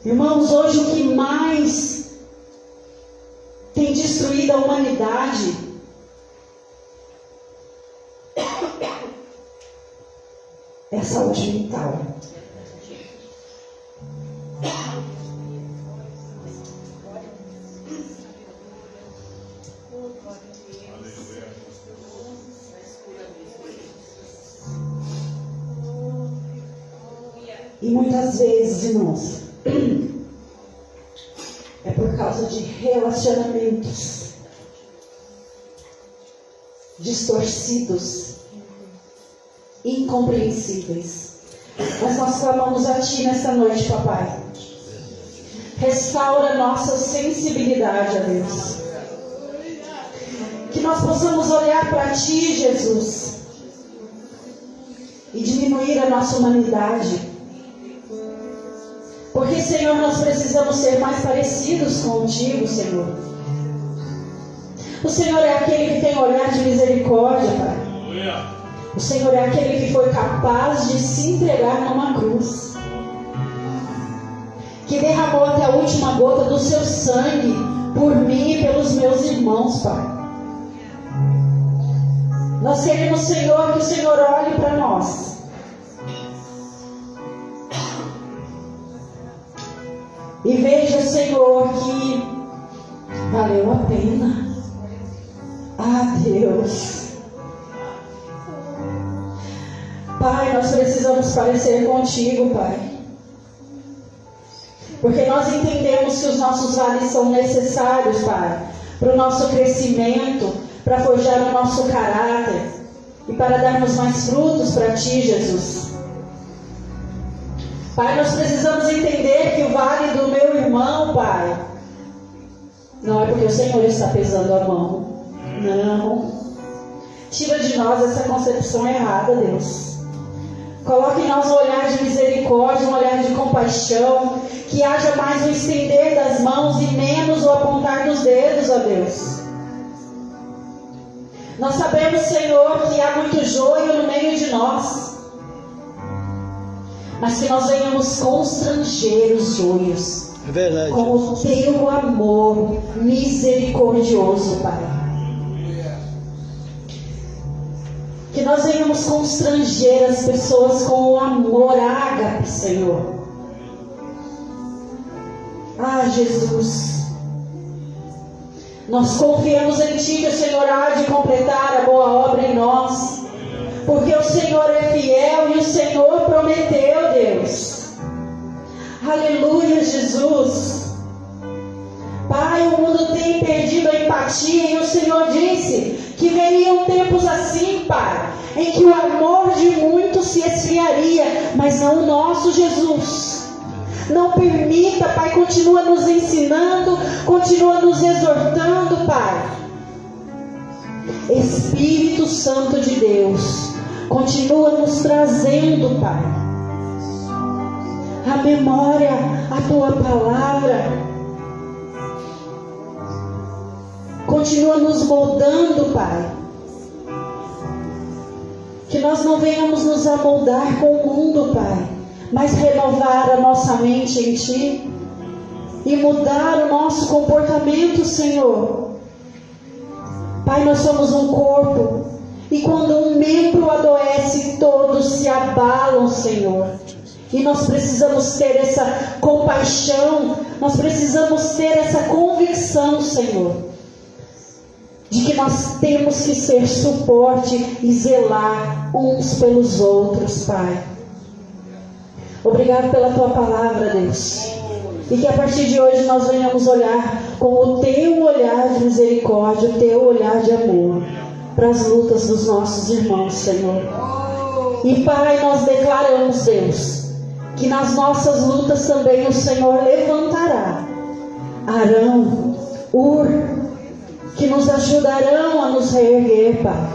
Irmãos, hoje o que mais tem destruído a humanidade. É a saúde mental. E muitas vezes, irmãos, é por causa de relacionamentos distorcidos, incompreensíveis. Mas nós clamamos a Ti nessa noite, papai. Restaura nossa sensibilidade, a Deus. Que nós possamos olhar para Ti, Jesus, e diminuir a nossa humanidade. Porque, Senhor, nós precisamos ser mais parecidos contigo, Senhor. O Senhor é aquele que tem olhar de misericórdia, Pai. O Senhor é aquele que foi capaz de se entregar numa cruz, que derramou até a última gota do seu sangue por mim e pelos meus irmãos, Pai. Nós queremos, Senhor, que o Senhor olhe para nós e veja, Senhor, que valeu a pena. Ah, Deus. Pai, nós precisamos parecer contigo, Pai. Porque nós entendemos que os nossos vales são necessários, Pai, para o nosso crescimento, para forjar o nosso caráter e para darmos mais frutos para Ti, Jesus. Pai, nós precisamos entender que o vale do meu irmão, Pai, não é porque o Senhor está pesando a mão. Não. Tira de nós essa concepção errada, Deus. Coloque em nós um olhar de misericórdia, um olhar de compaixão, que haja mais o estender das mãos e menos o apontar dos dedos, ó Deus. Nós sabemos, Senhor, que há muito joio no meio de nós, mas que nós venhamos constranger os joios, É verdade. com o Teu amor misericordioso, Pai. Que nós venhamos constranger as pessoas com o amor ágape, Senhor. Ah, Jesus. Nós confiamos em Ti, que o Senhor há de completar a boa obra em nós. Porque o Senhor é fiel e o Senhor prometeu, Deus. Aleluia, Jesus. Pai, o mundo tem perdido a empatia e o Senhor disse que veriam tempos assim, Pai, em que o amor de muitos se esfriaria, mas não o nosso, Jesus. Não permita, Pai, continua nos ensinando, continua nos exortando, Pai. Espírito Santo de Deus, continua nos trazendo, Pai, a memória, a Tua palavra. Continua nos moldando, Pai. Que nós não venhamos nos amoldar com o mundo, Pai, mas renovar a nossa mente em Ti e mudar o nosso comportamento, Senhor. Pai, nós somos um corpo, e quando um membro adoece, todos se abalam, Senhor. E nós precisamos ter essa compaixão, nós precisamos ter essa convicção, Senhor, de que nós temos que ser suporte e zelar uns pelos outros, Pai. Obrigado pela Tua palavra, Deus. E que a partir de hoje nós venhamos olhar com o Teu olhar de misericórdia, o Teu olhar de amor para as lutas dos nossos irmãos, Senhor. E, Pai, nós declaramos, Deus, que nas nossas lutas também o Senhor levantará Arão, Ur, que nos ajudarão a nos reerguer, Pai,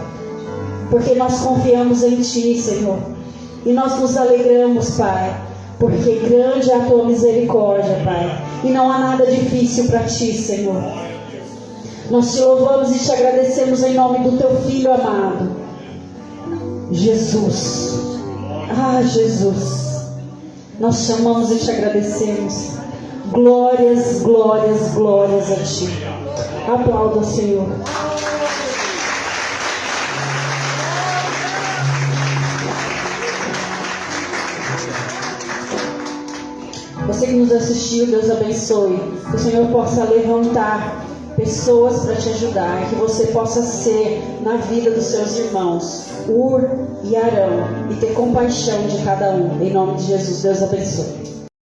porque nós confiamos em Ti, Senhor, e nós nos alegramos, Pai, porque grande é a Tua misericórdia, Pai, e não há nada difícil para Ti, Senhor. Nós Te louvamos e Te agradecemos em nome do Teu Filho amado, Jesus. Ah, Jesus, nós chamamos e Te agradecemos. Glórias, glórias, glórias a Ti. Aplauda o Senhor. Você que nos assistiu, Deus abençoe. Que o Senhor possa levantar pessoas para te ajudar. Que você possa ser na vida dos seus irmãos, Ur e Arão, e ter compaixão de cada um. Em nome de Jesus, Deus abençoe.